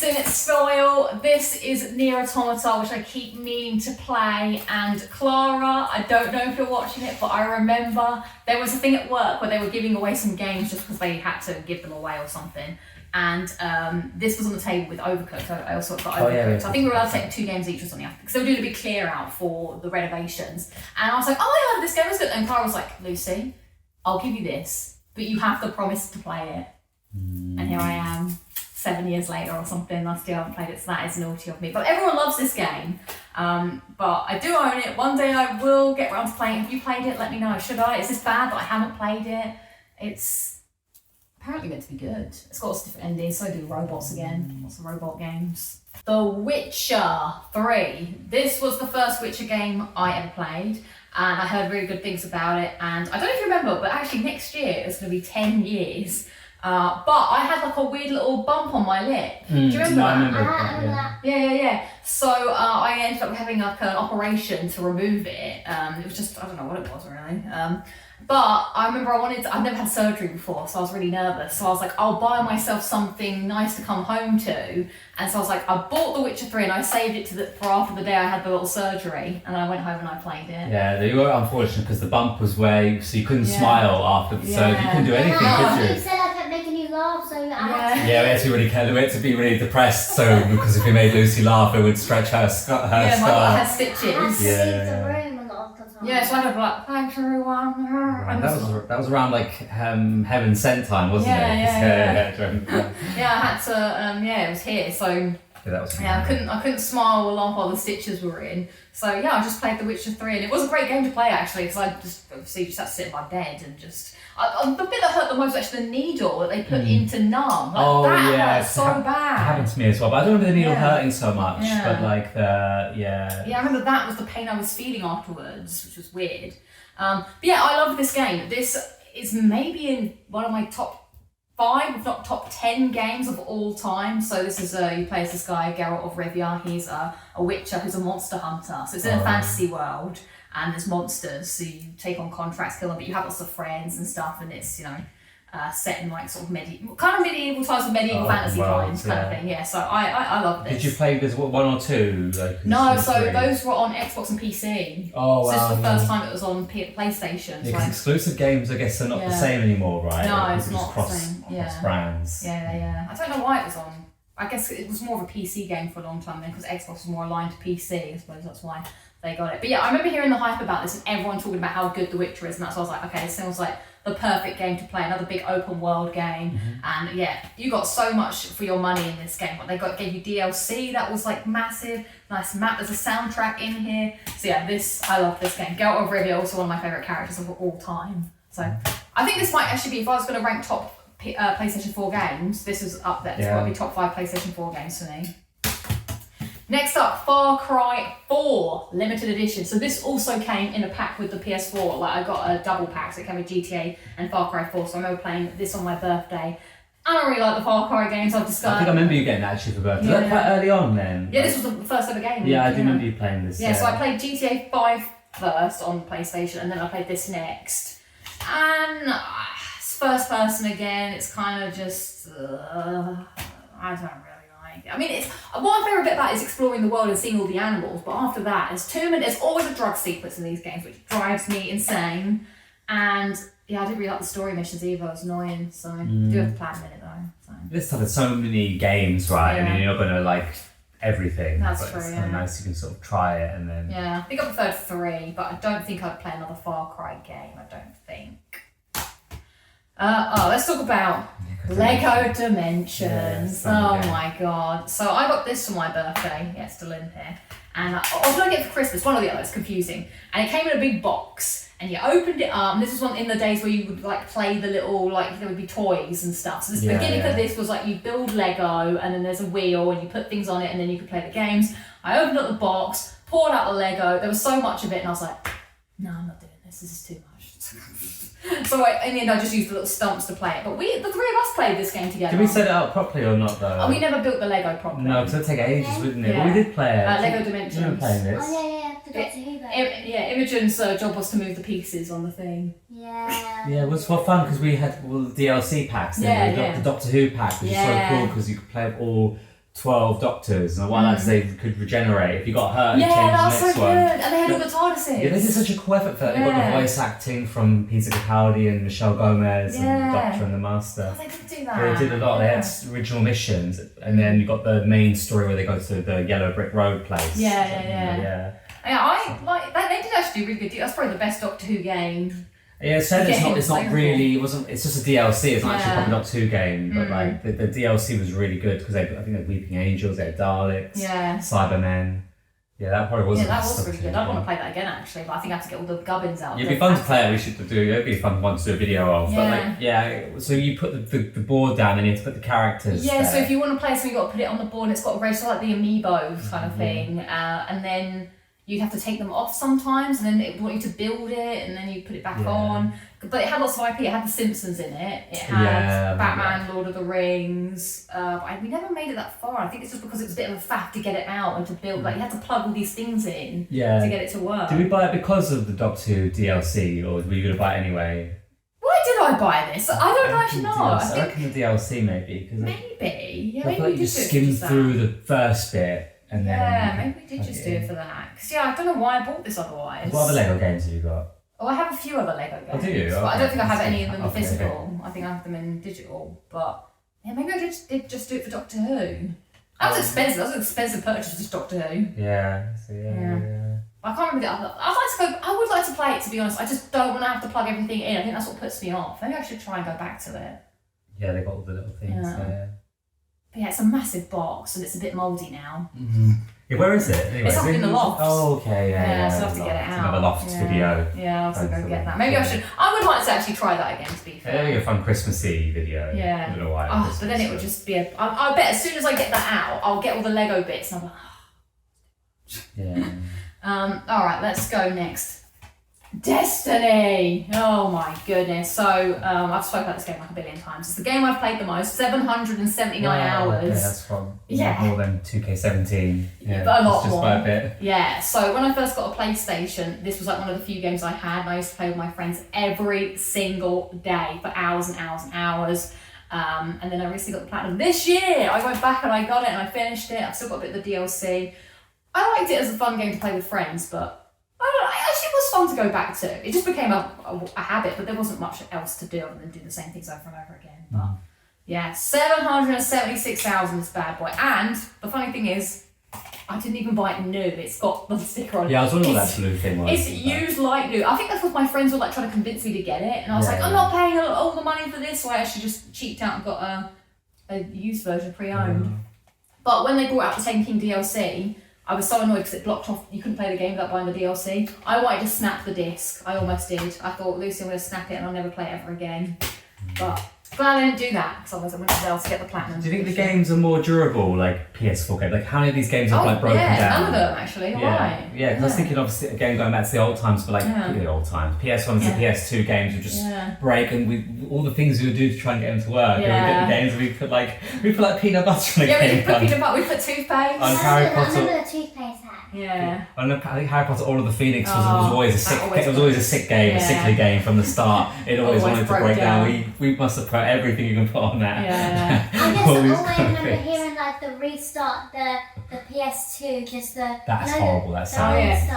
in its style. This is Nier Automata, which I keep meaning to play. And Clara, I don't know if you're watching it, but I remember there was a thing at work where they were giving away some games just because they had to give them away or something. And this was on the table with Overcooked. I also got Overcooked. I think we were allowed to take 2 games each or something, because they were doing a big clear out for the renovations. And I was like, oh my god, this game is good. And Clara was like, Lucy, I'll give you this, but you have to promise to play it. And here I am, 7 years later or something. I still haven't played it, so that is naughty of me. But everyone loves this game. But I do own it. One day I will get around to playing it. Have you played it? Let me know. Should I? Is this bad that I haven't played it? It's apparently meant to be good. It's got lots of different endings. So I do robots again. Lots of robot games. The Witcher 3. This was the first Witcher game I ever played. And I heard really good things about it. And I don't know if you remember, but actually next year it's going to be 10 years. But I had like a weird little bump on my lip. Do you remember that? I remember that. Yeah. So I ended up having like an operation to remove it. It was just, I don't know what it was really. But I remember I've never had surgery before, so I was really nervous. So I was like, I'll buy myself something nice to come home to. And so I was like, I bought The Witcher 3 and I saved it for after the day I had the little surgery. And I went home and I played it. Yeah, you were unfortunate because the bump was so you couldn't smile after the surgery. You couldn't do anything, could you? You said I kept making you laugh, so Yeah, we had to be really depressed. So because if we made Lucy laugh, it would stretch her scar. Yeah, my I had stitches. I had to leave the room a lot of the time. Yeah, so I had like, thanks everyone. Right, that was around like Heaven Sent time, wasn't it? Yeah, I had to. Yeah, it was here. So I couldn't smile or laugh while the stitches were in. So yeah, I just played The Witcher 3, and it was a great game to play actually, because I just obviously just had to sit in my bed and just. The bit that hurt the most was actually the needle that they put into numb. That hurt so bad. It happened to me as well, but I don't remember the needle hurting so much. But like Yeah, I remember that was the pain I was feeling afterwards, which was weird. But yeah, I love this game. This is maybe in one of my top 5, if not top 10 games of all time. So this is you play as this guy, Geralt of Rivia. He's a witcher who's a monster hunter. So it's in a fantasy world. And there's monsters, so you take on contracts, kill them, but you have lots of friends and stuff, and it's, set in like sort of medieval times of medieval fantasy times kind of thing. Yeah, so I love this. Did you play this 1 or 2? No, so those were on Xbox and PC. Oh, wow. So this was the first time it was on PlayStation. Because exclusive games, I guess, are not the same anymore, right? No, it's not the same. Cross brands. Yeah. I don't know why it was on. I guess it was more of a PC game for a long time then, because Xbox was more aligned to PC. I suppose that's why they got it. But yeah, I remember hearing the hype about this and everyone talking about how good The Witcher is, and that's why I was like, okay, this sounds like the perfect game to play. Another big open world game, and yeah, you got so much for your money in this game. But they gave you DLC that was like massive, nice map. There's a soundtrack in here. So yeah, I love this game. Geralt of Rivia, also one of my favorite characters of all time. So I think this might actually be, if I was going to rank top PlayStation 4 games, this is up there. It's got to be top 5 PlayStation 4 games for me. Next up, Far Cry 4 Limited Edition. So this also came in a pack with the PS4. Like I got a double pack, so it came with GTA and Far Cry 4. So I remember playing this on my birthday. I don't really like the Far Cry games I've discovered. I think I remember you getting that actually for birthday. Was that quite early on then? Yeah, this was the first ever game. Yeah, I do remember you playing this. Yeah, so I played GTA 5 first on PlayStation, and then I played this next. And it's first person again. It's kind of just I don't really. I mean, my favourite bit about it is exploring the world and seeing all the animals, but after that, there's always a drug sequence in these games, which drives me insane. And yeah, I didn't really like the story missions either, it was annoying, so I do have to plan a minute though. So. This time there's so many games, right? Yeah. I mean, you're not going to like everything. That's but true, it's kind of nice you can sort of try it and then... Yeah, I think I preferred 3, but I don't think I'd play another Far Cry game, I don't think. Let's talk about Lego Dimensions. My god. So I got this for my birthday. Yeah, it's still in here. And I was going to get it for Christmas, one or the other, it's confusing. And it came in a big box. And you opened it up, and this was one in the days where you would like play the little, like there would be toys and stuff. So the beginning of this was like you build Lego, and then there's a wheel, and you put things on it, and then you could play the games. I opened up the box, poured out the Lego, there was so much of it, and I was like, no, I'm not doing this is too much. So in the end, I just used the little stumps to play it. But the 3 of us played this game together. Did we set it up properly or not though? We never built the Lego properly. No, because it'd take ages, wouldn't it? But we did play it. Lego Dimensions. You were playing this. Oh yeah, the Doctor Who game. Imogen's job was to move the pieces on the thing. Yeah. Yeah, it was fun because we had the DLC packs. The Doctor Who pack, which is so cool because you could play with all 12 Doctors, and one lads they could regenerate if you got hurt. Yeah, that was the so next good. one. And they had all the TARDISes. Yeah, they did such a cool effort for that. They got the voice acting from Peter Capaldi and Michelle Gomez and the Doctor and the Master. Oh, they did do that. They did a lot. They had original missions, and then you got the main story where they go to the Yellow Brick Road place. Yeah, I like that. They did actually do really good. That's probably the best Doctor Who game. Yeah, it's not really. It's just a DLC. It's not actually a proper Doctor Who game, but like the DLC was really good because I think they had Weeping Angels, they had Daleks, Cybermen. Yeah, that probably was. Yeah, that was really good. I'd want to play that again actually, but I think I have to get all the gubbins out. It'd be fun to play it. We should do. It'd be a fun one to do a video of. But so you put the board down and you have to put the characters. Yeah, there. so if you want to play, so you got to put it on the board. And it's got a race like the amiibo kind of thing, and then. You'd have to take them off sometimes, and then it want you to build it, and then you put it back on. But it had lots of IP. It had The Simpsons in it. It had Batman, Lord of the Rings. We never made it that far. I think it's just because it was a bit of a faff to get it out and to build. Like you had to plug all these things in to get it to work. Did we buy it because of the Doctor Who DLC, or were you going to buy it anyway? Why did I buy this? I don't actually know. I reckon the DLC maybe. Maybe. Yeah, I feel like you just skimmed through the first bit. And then maybe we did just do it for that. Because I don't know why I bought this otherwise. What other Lego games have you got? Oh, I have a few other Lego games. Oh, do you? But I don't think I have any of them physical. Okay. I think I have them in digital. But yeah, maybe I did just do it for Doctor Who. That was expensive. That was an expensive purchase, just Doctor Who. Yeah. I can't remember the other. I would like to play it, to be honest. I just don't want to have to plug everything in. I think that's what puts me off. Maybe I should try and go back to it. Yeah, they got all the little things. Yeah. But yeah, it's a massive box and it's a bit mouldy now. Mm-hmm. Yeah, where is it? Anyway, it's up in the loft. Oh, okay, yeah. So I have to get it out. Another loft video. Yeah, I'll have to go get that. Maybe I should. I would like to actually try that again, to be fair. Maybe a fun Christmassy video. Yeah. I don't know why. Oh, but then it would just be I bet as soon as I get that out, I'll get all the Lego bits and I'm like, Yeah. Alright, let's go next. Destiny! Oh my goodness. So, I've spoken about this game like a billion times. It's the game I've played the most, 779 hours. Yeah, that's from Yeah. more than 2K17. Yeah, but a lot just more. by a bit. Yeah, so when I first got a PlayStation, this was like one of the few games I had, and I used to play with my friends every single day for hours and hours and hours. And then I recently got the platinum this year. I went back and I got it and I finished it. I've still got a bit of the DLC. I liked it as a fun game to play with friends, but I don't know, it actually was fun to go back to. It just became a habit, but there wasn't much else to do other than do the same things over and over again. But yeah, 776 hours in this bad boy. And the funny thing is, I didn't even buy it new. It's got the sticker on it. Yeah, I was wondering what that blue thing was. It's used like new. I think that's what my friends were like trying to convince me to get it. And I was like, I'm not paying all the money for this. So I actually just cheaped out and got a used version, pre-owned. But when they brought out the Taken King DLC, I was so annoyed because it blocked off, you couldn't play the game without buying the DLC. I wanted to snap the disc. I almost did. I thought, Lucy, I'm going to snap it and I'll never play it ever again. But glad I didn't do that because otherwise I wouldn't be able to get the platinum. Do you think the games are more durable, like PS4 games? Like how many of these games have broken down? None of them actually. Why? Yeah, because I was thinking obviously again going back to the old times, but like the old times, PS1 and PS2 games would just break, and all the things we would do to try and get them to work. Yeah. We get the games and we put like peanut butter on the game. We put peanut butter. We put toothpaste. On Harry Potter. I remember the toothpaste hat. Yeah. I think Harry Potter Order of the Phoenix was always a sick. It was always a sick game, a sickly game from the start. It always wanted to break down. We must have put everything you can put on that. Yeah. I guess all I remember hearing like the restart, the PS2, just the. That's horrible. That sound. It's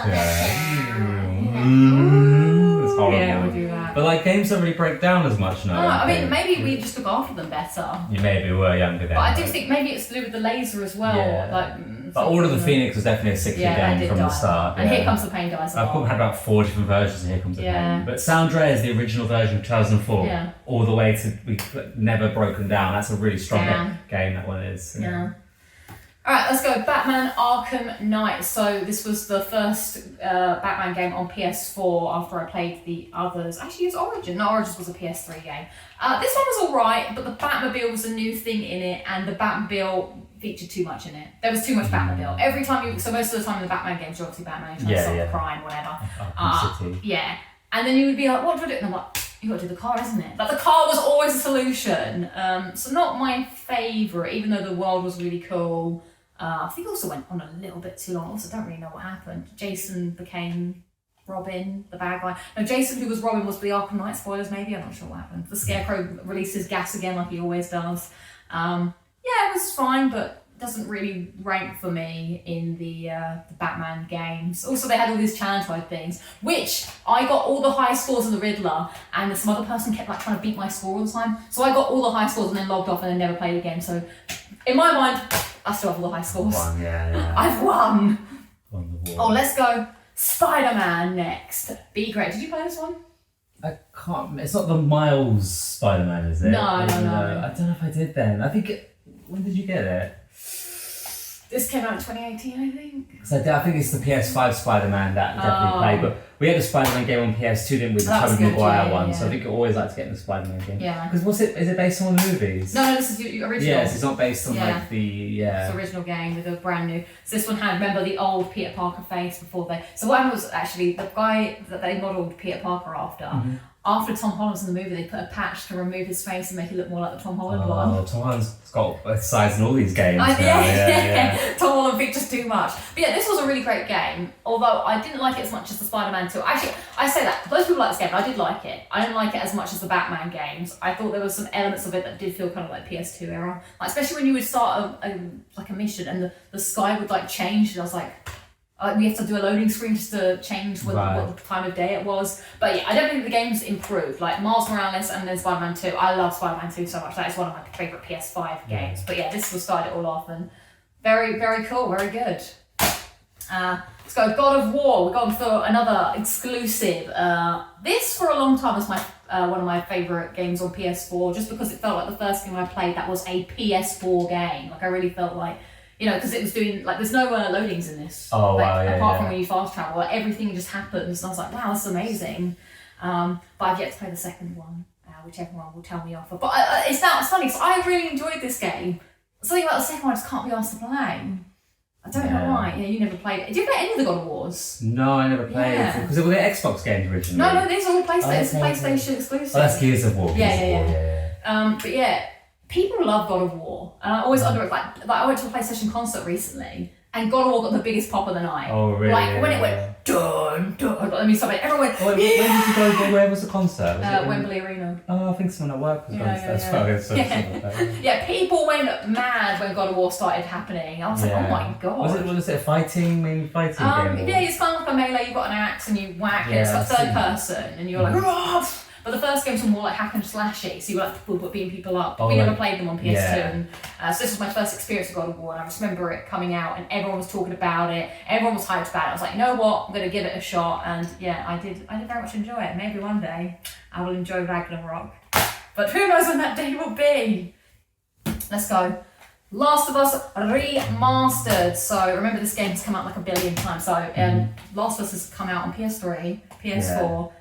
horrible. Yeah, we do that. But like games don't really break down as much now. No, I mean maybe we just look after them better. You maybe were younger then. But I do think maybe it's to do with the laser as well. Yeah. But Order of the Phoenix was definitely a sickly game from the start. And Here Comes the Pain dies a lot. I've probably had about 4 different versions of Here Comes the Pain. But San Andreas, the original version of 2004, all the way to we never broken down. That's a really strong game, that one is. Yeah. Alright, let's go. Batman Arkham Knight. So this was the first Batman game on PS4 after I played the others. Actually, it's Origin. No, Origins was a PS3 game. This one was alright, but the Batmobile was a new thing in it, and the Batmobile featured too much in it. There was too much Batmobile. Every time so most of the time in the Batman games, you're obviously Batman, you're trying to solve the crime, whatever. Yeah. And then you would be like, what do I do? And I'm like, you got to do the car, isn't it? But the car was always a solution. So not my favourite, even though the world was really cool. I think it also went on a little bit too long. Also, don't really know what happened. Jason became Robin, the bad guy. No, Jason, who was Robin, was the Arkham Knight. Spoilers, maybe. I'm not sure what happened. The Scarecrow releases gas again, like he always does. Yeah, it was fine, but doesn't really rank for me in the Batman games. Also, they had all these challenge mode things, which I got all the high scores in the Riddler, and some other person kept like trying to beat my score all the time. So I got all the high scores and then logged off and then never played again. So in my mind, I still have all the high scores. Won, yeah. I've won. Won the war. Oh, let's go Spider-Man next. Be great. Did you play this one? I can't. It's not the Miles Spider-Man, is it? No. I don't know if I did then. I think. When did you get it? This came out in 2018, I think. Because I think it's the PS5 Spider-Man that definitely played. But we had a Spider-Man game on PS2, didn't we? The Tobey Maguire one. So I think I always like to get in the Spider-Man game. Yeah. Because is it based on the movies? No, this is the original. Yes, it's not based on like the It's the original game with a brand new. So this one had, remember the old Peter Parker face before they. So what happened was actually the guy that they modelled Peter Parker after. Mm-hmm. After Tom Holland's in the movie, they put a patch to remove his face and make it look more like the Tom Holland one. Oh, Tom Holland's got both sides in all these games now. Yeah. Tom Holland features too much. But yeah, this was a really great game, although I didn't like it as much as the Spider-Man 2. Actually, I say that, most people like this game, but I did like it. I didn't like it as much as the Batman games. I thought there were some elements of it that did feel kind of like PS2 era. Like, especially when you would start a mission and the sky would like change, and I was like, we have to do a loading screen just to change what time of day it was. But yeah, I don't think the game's improved. Like Miles Morales and then Spider-Man 2. I love Spider-Man 2 so much. That is one of my favourite PS5 games. But yeah, this was started it all off and very, very cool, very good. Let's go God of War. We're going for another exclusive. This for a long time was my one of my favourite games on PS4, just because it felt like the first game I played that was a PS4 game. Like I really felt like, because it was doing, like, there's no loadings in this. Oh, like, wow, yeah, apart yeah. from when you fast travel, like, everything just happens. And I was like, wow, this is amazing. But I've yet to play the second one, which everyone will tell me off of. But it's funny, because I really enjoyed this game. Something about the second one I just can't be asked to play. I don't know why. Yeah, you never played it. Did you play any of the God of Wars? No, I never played it. Because it was Xbox games originally. No, these are all PlayStation. It's a Okay, PlayStation exclusive. Oh, that's Gears of War. Yeah. But yeah, people love God of War. And I always under like I went to a PlayStation concert recently, and God of War got the biggest pop of the night. Oh, really? Like when it went dun dun. I mean, something. Everyone went. When did you go? Where was the concert? Was it in Wembley Arena. Oh, I think someone at work was going to that. Yeah, people went mad when God of War started happening. I was like, oh my god. Was it a mainly fighting game? Yeah, it's kind of like a melee. You've got an axe and you whack it. It's like third person, and you're like, "Rah!" But the first games were more like hack and slashy, so you were like beating people up. We never played them on PS2, and so this was my first experience with God of War, and I just remember it coming out, and everyone was talking about it. Everyone was hyped about it. I was like, you know what? I'm gonna give it a shot, and yeah, I did very much enjoy it. Maybe one day I will enjoy Ragnarok, but who knows when that day will be? Let's go. Last of Us Remastered. So remember, this game has come out like a billion times. So Last of Us has come out on PS3, PS4,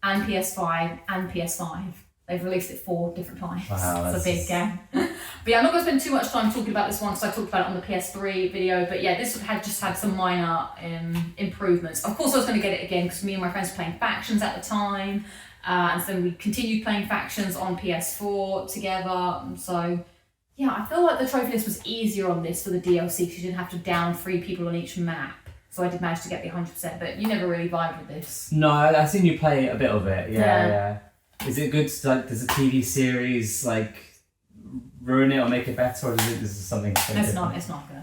and PS5 and PS5. They've released it 4 different times. Wow, it's a big game. But yeah, I'm not going to spend too much time talking about this one because I talked about it on the PS3 video. But yeah, this had some minor improvements. Of course, I was going to get it again because me and my friends were playing Factions at the time. And so we continued playing Factions on PS4 together. So yeah, I feel like the trophy list was easier on this for the DLC because you didn't have to down 3 people on each map. So I did manage to get the 100%, but you never really vibed with this. No, I've seen you play a bit of it. Yeah. Is it good? Like, does a TV series ruin it or make it better, or is it something? It's not good. It's not great.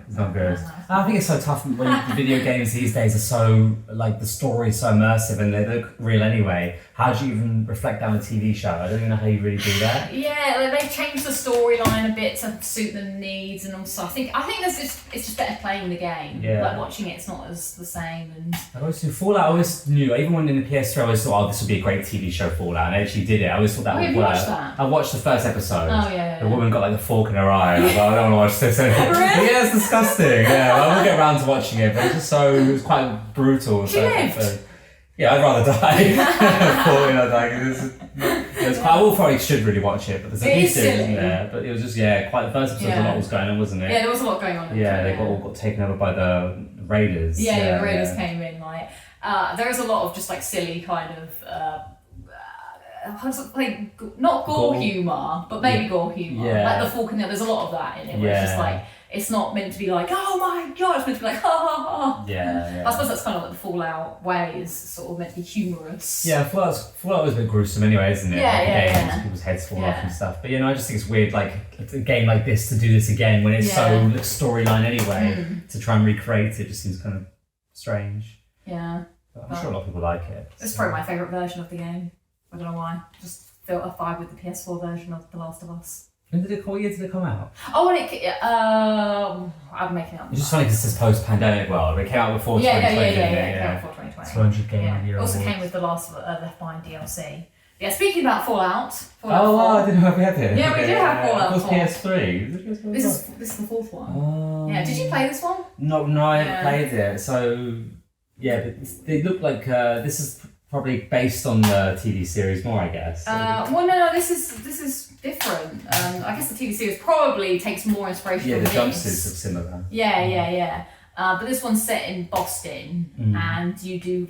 It's not good. No. I think it's so tough when the video games these days are so the story is so immersive and they look real anyway. How do you even reflect that on a TV show? I don't even know how you really do that. Yeah, they've changed the storyline a bit to suit the needs, and also I think it's just better playing the game. Yeah. Like watching it, it's not as the same. And I always do Fallout. I always knew, even when in the PS3, I always thought, oh, this would be a great TV show, Fallout, and I actually did it. I always thought that would work. Watched that? I watched the first episode. Oh yeah. The woman got the fork in her eye. And I was like, I don't want to watch this anymore. Really? Yeah, it's disgusting. Yeah, I will get around to watching it, but it was quite brutal. She lived. Yeah, I'd rather die. I will probably should really watch it, but there's a few series in there. But it was just quite the first episode. A lot was going on, wasn't it? Yeah, there was a lot going on. They all got taken over by the Raiders. The Raiders came in. There is a lot of just silly kind of. Not gore humour, but maybe gore humour. Yeah. Like the fork and there's a lot of that in it. Where it's just it's not meant to be like, oh my god, it's meant to be like, ha ha ha. Yeah. I suppose that's kind of like the Fallout way, is sort of meant to be humorous. Yeah, Fallout was a bit gruesome anyway, isn't it? Yeah. People's heads fall off and stuff. But I just think it's weird, a game like this to do this again when it's so storyline anyway. To try and recreate it just seems kind of strange. Yeah. But I'm sure a lot of people like it. It's probably my favourite version of the game. I don't know why. Just felt a vibe with the PS4 version of The Last of Us. What year did it come out? Oh, and I'm making up. It's just funny because it's post-pandemic world. It came out before 2020. It came out before 2020. 200 game year. It also came with the Last Left Behind DLC. Yeah, speaking about Fallout 4. I didn't know we had it. Yeah, we do have Fallout 4. It was PS3. This is the 4th one. Yeah, did you play this one? No, I haven't played it. So, yeah, but they look like this is probably based on the TV series more, I guess. No, this is different. I guess the TV series probably takes more inspiration from this. Yeah, the jumpsuits are similar. Yeah. But this one's set in Boston, and you do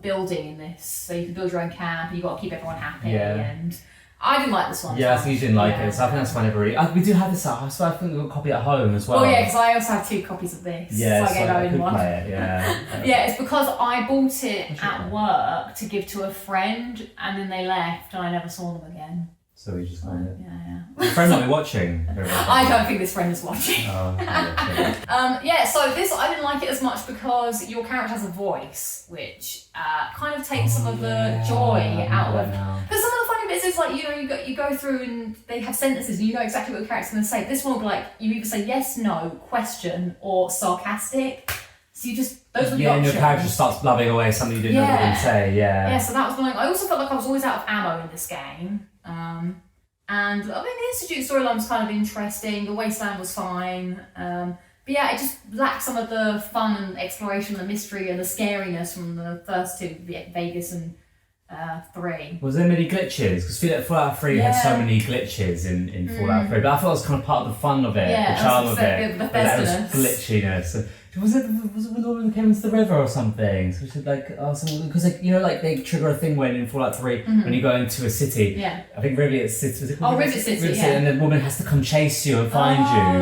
building in this, so you can build your own camp, and you've got to keep everyone happy. And I didn't like this one. Yeah, so you didn't like it, so I think that's why I never really... we do have this at home, so I think we've got a copy at home as well. Oh yeah, because I also have 2 copies of this, so I gave Owen one. Play it, yeah, it's because I bought it at work to give to a friend, and then they left, and I never saw them again. So we just got it. Yeah. Your friend might be watching. I don't think this friend is watching. Oh, so this, I didn't like it as much because your character has a voice, which kind of takes some of the joy out of it. Because some of the funny bits is you go through and they have sentences and you know exactly what the character's going to say. This one will be you either say yes, no, question, or sarcastic. So you just, those were the Yeah, and options. your character starts blabbing away something you didn't know what to say, Yeah, so that was annoying. I also felt like I was always out of ammo in this game. And I mean, the Institute storyline was kind of interesting, the Wasteland was fine. But yeah, it just lacked some of the fun and exploration, the mystery and the scariness from the first two, Vegas and 3. Was there many glitches? Because Fallout 3 had so many glitches in Fallout 3, but I thought it was kind of part of the fun of it, the charm of it. That was glitchiness. Was it when the woman came into the river or something? So she like, because they trigger a thing when in Fallout 3 when you go into a city. Yeah. I think Rivet City. Was it called Rivet City, yeah. And the woman has to come chase you and find you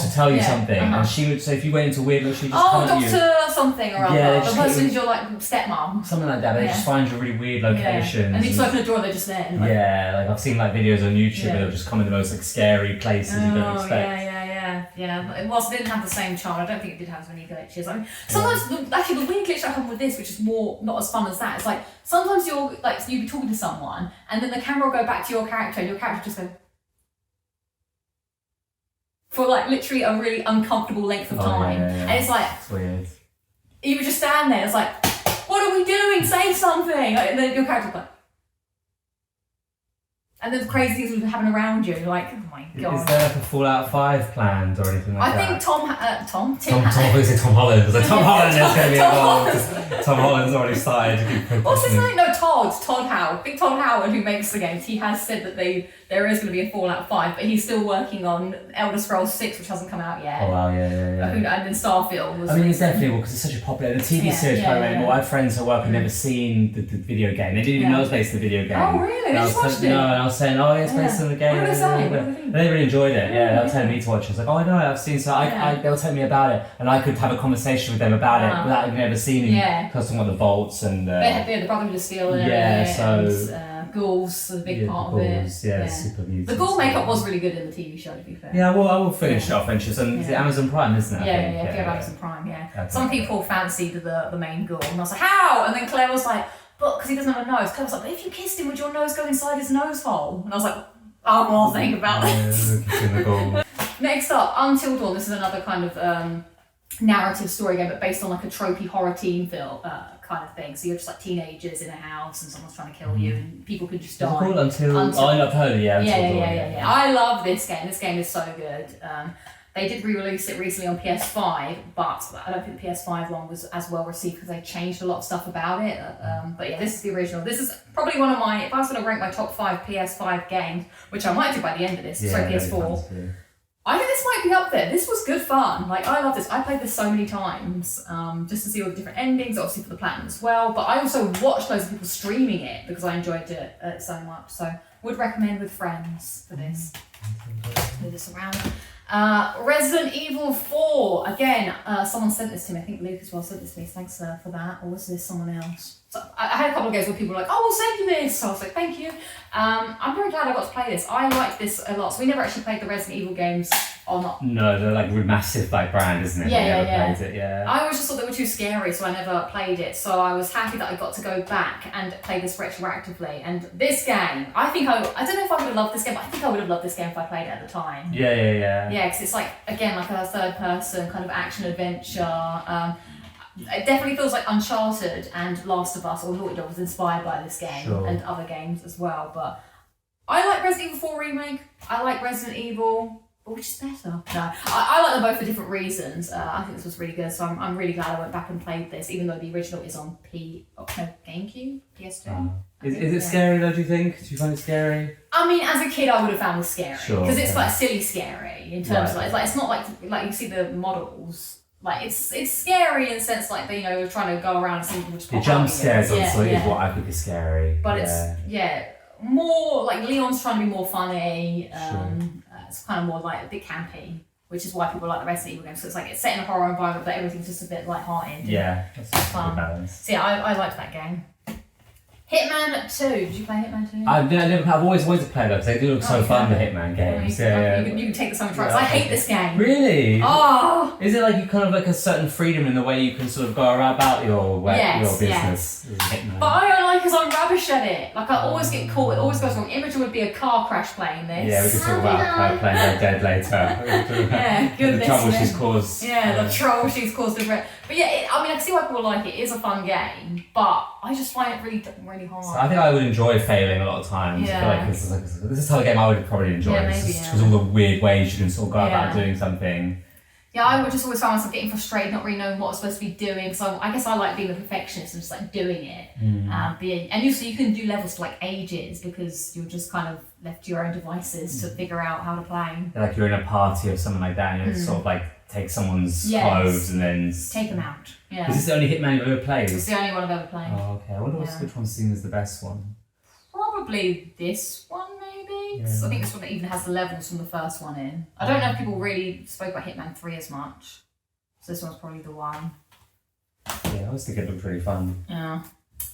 to tell you something. And she would. So if you went into a weird, she just come at you. Doctor something or other. Yeah, the person who's your like stepmom. Something like that. They just find you really weird locations. And you just open the door and they're just there. Like I've seen like videos on YouTube where they'll just come in the most like scary places you don't expect. Yeah. It didn't have the same charm. I don't think it did have as many glitches. I mean, sometimes the weird glitch that happened with this, which is more not as fun as that, it's like sometimes you'll be talking to someone and then the camera will go back to your character and your character just go for like literally a really uncomfortable length of time. And it's like it's weird. You would just stand there, it's like, what are we doing? Say something! And then your character will go, and then crazy things would happen around you. You're like, oh my god. Is there like a Fallout 5 planned or anything like that? I think Tom Holland. I was like, Tom Holland is going to be involved. Tom Holland's already started. What's his name? No, Todd Howard. I think Todd Howard, who makes the games, he has said that there is going to be a Fallout 5, but he's still working on Elder Scrolls 6, which hasn't come out yet. Oh wow, yeah. And then Starfield was. I mean, it's definitely because it's such a popular. The TV series, by the way, I have friends who work who've never seen the video game. They didn't even know it was based on the video game. Oh really? They just watched it. No, and I was saying, it's based on the game. What did they say? And they really enjoyed it. Yeah, they were telling me to watch it. I was like, I know, I've seen. So they were telling me about it, and I could have a conversation with them about it without having ever seen it. Yeah. Because talking about the vaults and the Brotherhood of Steel. And ghouls are a big part of it. Super beautiful. The ghoul makeup was really good in the TV show, to be fair. Yeah, well, I will finish it off, and it's Amazon Prime, isn't it? If you have Amazon Prime, Okay. Some people fancied the main ghoul, and I was like, how? And then Claire was like, but because he doesn't have a nose. Claire was like, but if you kissed him, would your nose go inside his nose hole? And I was like, I'll think about this. Next up, Until Dawn. This is another kind of narrative story game, but based on like a tropey horror teen film kind of thing. So you're just like teenagers in a house and someone's trying to kill you and people could just die. Is it called Until I've heard of it, yeah. I love this game. This game is so good. They did re-release it recently on PS5, but I don't think the PS5 one was as well received because they changed a lot of stuff about it. But yeah, this is the original. This is probably one of my, if I was going to rank my top 5 PS5 games, which I might do by the end of this, PS4, I think this might be up there. This was good fun. Like, I love this. I played this so many times, just to see all the different endings, obviously for the platinum as well. But I also watched loads of people streaming it because I enjoyed it so much. So, would recommend with friends for this. Move this around. Resident Evil 4. Again, someone sent this to me. I think Luke as well sent this to me. Thanks for that. Or was this someone else? So I had a couple of games where people were like, we'll send you this. So I was like, thank you. I'm very glad I got to play this. I like this a lot. So we never actually played the Resident Evil games or not. No, they're like massive brand, isn't it? Yeah. I always just thought they were too scary, so I never played it. So I was happy that I got to go back and play this retroactively. And this game, I don't know if I would have loved this game, but I think I would have loved this game if I played it at the time. Yeah, because it's like, again, like a third person kind of action adventure. It definitely feels like Uncharted and Last of Us or Naughty Dog was inspired by this game and other games as well. But I like Resident Evil 4 Remake. I like Resident Evil, but which is better? No, I like them both for different reasons. I think this was really good, so I'm really glad I went back and played this, even though the original is on GameCube, PS2. Is it scary though, do you think? Do you find it scary? I mean, as a kid, I would have found this scary. Because it's like silly scary in terms of it's not like you see the models. Like it's scary in the sense like they're trying to go around and see which the jump scares is what I think is scary. But it's more like Leon's trying to be more funny. It's kind of more like a bit campy, which is why people like the Resident Evil games. So it's set in a horror environment, but everything's just a bit light-hearted. Yeah, that's fun. Balance. So yeah, I liked that game. Hitman 2. Did you play Hitman 2? I've always wanted to play those. They do look so fun, the Hitman games. Yeah. You can take this on tracks. I hate this game. Really? Oh. Is it like you kind of like a certain freedom in the way you can sort of go about your business? As a Hitman? But I don't like because I'm rubbish at it. Like I always get caught. It always goes wrong. Imogen would be a car crash playing this. Yeah, we can talk about her playing Red Dead later. Yeah, goodness. The trouble she's caused. Yeah, the trouble she's caused. But yeah, I can see why people like it. It is a fun game, but I just find it really hard. So I think I would enjoy failing a lot of times. Yeah. I feel like this is the type of game I would probably enjoy. Yeah, maybe, because all the weird ways you can sort of go about doing something. Yeah, I would just always find myself getting frustrated, not really knowing what I was supposed to be doing. So I guess I like being a perfectionist and just like doing it. And you can do levels for like ages because you're just kind of left to your own devices to figure out how to play. Like you're in a party or something like that, and you sort of like take someone's clothes and then take them out. Yeah. Is this the only Hitman you've ever played? It's the only one I've ever played. Oh, okay. I wonder which one's seen as the best one. Probably this one, maybe. Yeah. I think this one even has the levels from the first one in. I don't know if people really spoke about Hitman 3 as much. So this one's probably the one. Yeah, I always think it looked pretty fun. Yeah.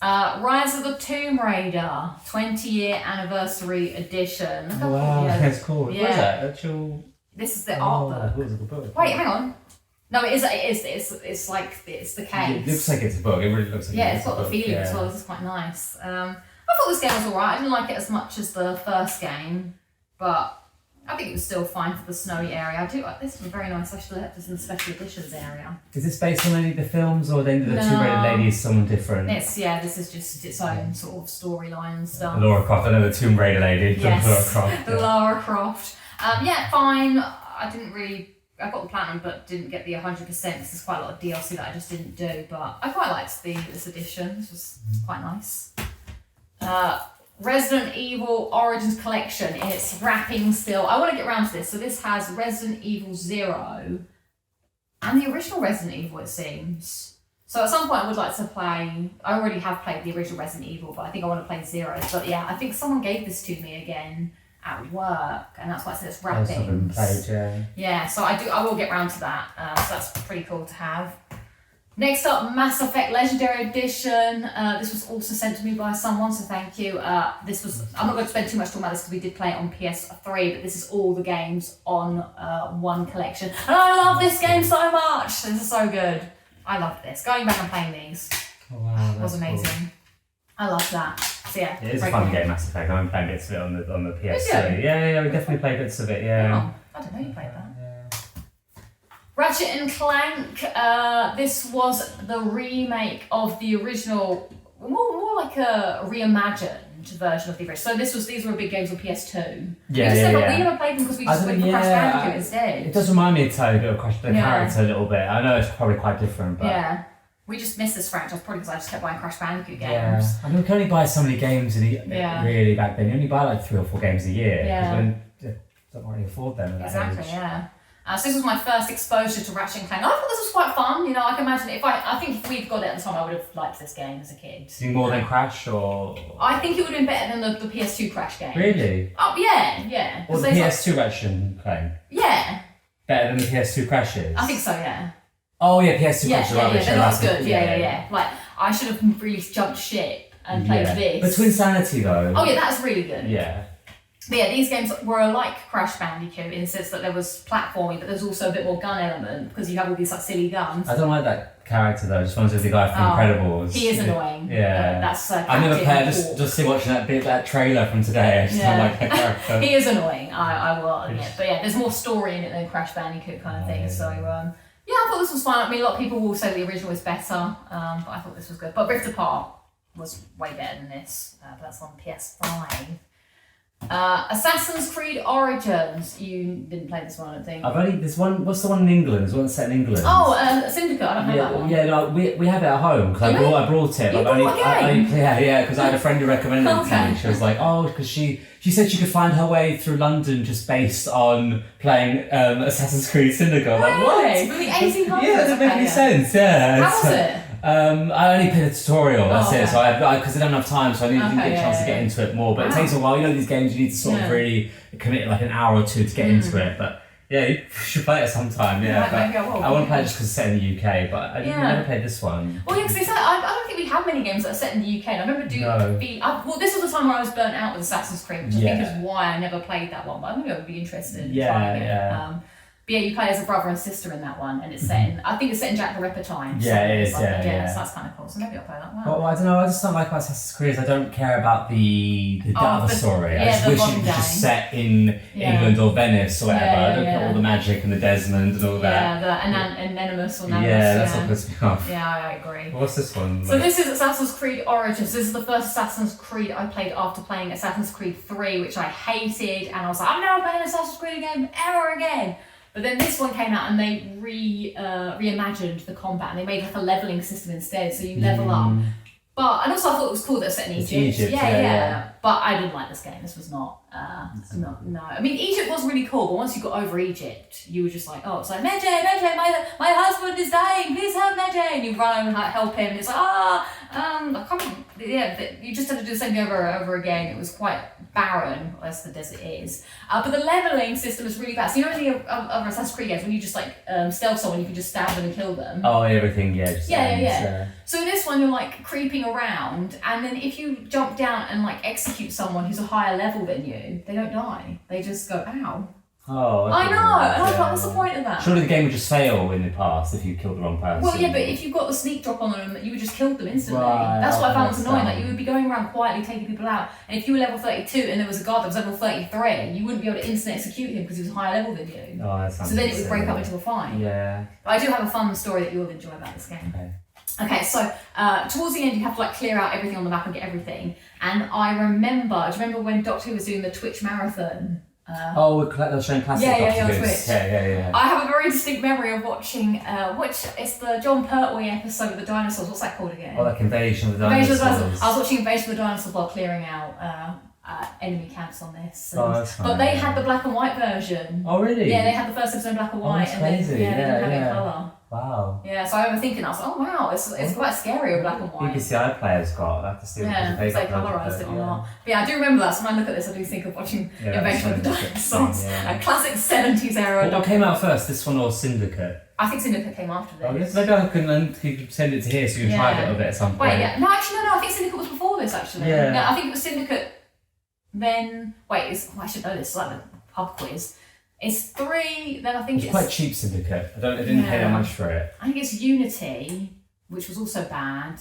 Rise of the Tomb Raider 20-year anniversary edition. Oh, wow, that's cool. Yeah. What is that? Actual... This is the art book. Wait, hang on. No, it is. It's like it's the case. It looks like it's a book. It really looks like it's got the feeling as well. This is quite nice. I thought this game was alright. I didn't like it as much as the first game, but I think it was still fine for the snowy area. I do like this one, very nice. I should have left this in the special editions area. Is this based on any of the films, or then the Tomb Raider lady is someone different? This is just its own sort of storyline and stuff. Laura Croft. I know the Tomb Raider lady. Yes, Laura Croft. Lara Croft. Fine. I got the platinum, but didn't get the 100% because there's quite a lot of DLC that I just didn't do. But I quite liked this edition. This was quite nice. Resident Evil Origins Collection in its wrapping still. I want to get around to this. So this has Resident Evil 0 and the original Resident Evil, it seems. So at some point I would like to play, I already have played the original Resident Evil, but I think I want to play 0. But yeah, I think someone gave this to me again at work, and that's why it says wrappings. Yeah, so I will get round to that. So that's pretty cool to have. Next up, Mass Effect Legendary Edition. This was also sent to me by someone, so thank you. I'm not going to spend too much time about this because we did play it on PS3, but this is all the games on one collection. And I love this game so much. This is so good. I love this. Going back and playing these was amazing. Cool. I love that. So yeah, it is a fun game, Mass Effect. I'm playing bits of it on the PS3. Yeah, we definitely played bits of it. Yeah. Oh, I don't know you played that. Ratchet and Clank. This was the remake of the original, more like a reimagined version of the original. So these were big games on PS2. We never played them because we just went for Crash Bandicoot instead. It does remind me a tiny bit of Crash Bandicoot character a little bit. I know it's probably quite different, but yeah. We just missed this franchise probably because I just kept buying Crash Bandicoot games. Yeah. I mean, we can only buy so many games really back then. You only buy like 3 or 4 games a year. Yeah. Because don't really afford them. Exactly, yeah. So this was my first exposure to Ratchet and Clank. I thought this was quite fun. You know, I can imagine I think if we'd got it at the time, I would have liked this game as a kid. Do you think more than Crash, or? I think it would have been better than the PS2 Crash game. Really? Oh yeah. Or the PS2 Ratchet and Clank? Yeah. Better than the PS2 Crashes? I think so, yeah. Oh yeah, PS2 Crashes are rubbish. They're not as good. Yeah. Like I should have really jumped ship and played this. But Twinsanity though. Oh yeah, that's really good. Yeah. But yeah, these games were like Crash Bandicoot in the sense that there was platforming, but there's also a bit more gun element because you have all these like silly guns. I don't like that character though. I just wanted the guy from Incredibles. He is annoying. Yeah, that's. I never played. Just watching that trailer from today. I just don't like that character. He is annoying. I will admit. But yeah, there's more story in it than Crash Bandicoot kind of thing. So yeah, I thought this was fun. I mean, a lot of people will say the original is better, but I thought this was good. But Rift Apart was way better than this. But that's on PS5. Assassin's Creed Origins. You didn't play this one, I don't think. I've only this one. What's the one in England? There's one that's set in England. Oh, Syndicate. I don't know that one. Yeah, no, we have it at home because I brought it. You brought a game? Because I had a friend who recommended it to me. She was like, because she said she could find her way through London just based on playing Assassin's Creed Syndicate. I'm like, what? With the 1800s. Yeah, that doesn't make any sense. Yeah. How was it? I only played a tutorial, that's it. So because I didn't have time, so I didn't get a chance to get into it more. But it takes a while. You know, these games you need to sort of really commit like an hour or two to get into it. But Yeah, you should play it sometime. Yeah, maybe I will. I want to play it just because it's set in the UK, but I never played this one. Well, yeah, because I don't think we have many games that are set in the UK. And I remember well, this was the time where I was burnt out with Assassin's Creed, which I think is why I never played that one. But I think I would be interested in trying it. But yeah, you play as a brother and sister in that one, and it's set in, I think it's set in Jack the Ripper time. Yeah, it is, so that's kind of cool. So maybe I'll play that one. Well, I don't know, I just don't like about Assassin's Creed is I don't care about the other story. I just wish it was just set in England or Venice or whatever. I don't get all the magic and the Desmond and all that. Yeah, the Anonymous or Namus. Yeah, that's what puts me off. Yeah, I agree. What's this one? So this is Assassin's Creed Origins. This is the first Assassin's Creed I played after playing Assassin's Creed 3, which I hated, and I was like, I'm never playing Assassin's Creed game ever again. But then this one came out and they reimagined the combat and they made like a leveling system instead, so you level up. But, and also I thought it was cool that it's set in Egypt. Yeah. But I didn't like this game. This was not, no. I mean, Egypt was really cool, but once you got over Egypt, you were just like, oh, it's like, Medjay, my husband is dying, please help Medjay. And you run and help him, and it's like, I can't remember. Yeah, you just had to do the same thing over and over again. It was quite barren, as the desert is. But the leveling system is really bad. So you know in the other Assassin's Creed games, when you just like stealth someone, you can just stab them and kill them. Oh, everything, Yeah. So in this one, you're like creeping around, and then if you jump down and like execute someone who's a higher level than you, they don't die. They just go, ow. Oh, I know. And I thought, what's the point of that? Surely the game would just fail in the past if you killed the wrong person. Well, yeah, but if you got the sneak drop on them, you would just kill them instantly. Right, that's what I found was annoying. Like you would be going around quietly taking people out, and if you were level 32 and there was a guard that was level 33, you wouldn't be able to instant execute him because he was higher level than you. Oh, that sounds so then it would break up into a fight. Yeah. But I do have a fun story that you'll enjoy about this game. Okay, so towards the end you have to like clear out everything on the map and get everything. And I remember, do you remember when Doctor Who was doing the Twitch marathon? They're showing classic on Doctor Twitch. Yeah. I have a very distinct memory of watching, it's the John Pertwee episode of the dinosaurs. What's that called again? Oh, like Invasion of the Dinosaurs. I was watching Invasion of the Dinosaurs while clearing out enemy camps on this. That's but they had the black and white version. Oh, really? Yeah, they had the first episode in black and white. That's crazy. They didn't have it in colour. Wow. Yeah, so I remember thinking, I was like, oh wow, it's quite scary with black and white. BBC iPlayer's got, I have to see it's like colourised it or not. But yeah, I do remember that, so when I look at this, I do think of watching Invasion of the Dinosaurs. A classic 70s era. What came out first, this one or Syndicate? I think Syndicate came after this. Oh, yes, maybe I can send it to here so you can try a bit of it at some point. Wait, yeah. No, actually, no, I think Syndicate was before this, actually. Yeah. No, I think it was Syndicate, then, I should know this, it's like the pub quiz. It's 3, then I think it's quite cheap, Syndicate. I didn't pay that much for it. I think it's Unity, which was also bad,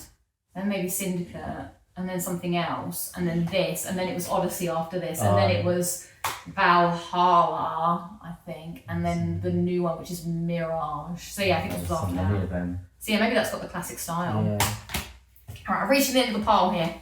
then maybe Syndicate, and then something else, and then this, and then it was Odyssey after this, and then it was Valhalla, I think, and then the new one, which is Mirage. So yeah, I think it was after that. So yeah, maybe that's got the classic style. Yeah. Alright, I've reached the end of the pile here.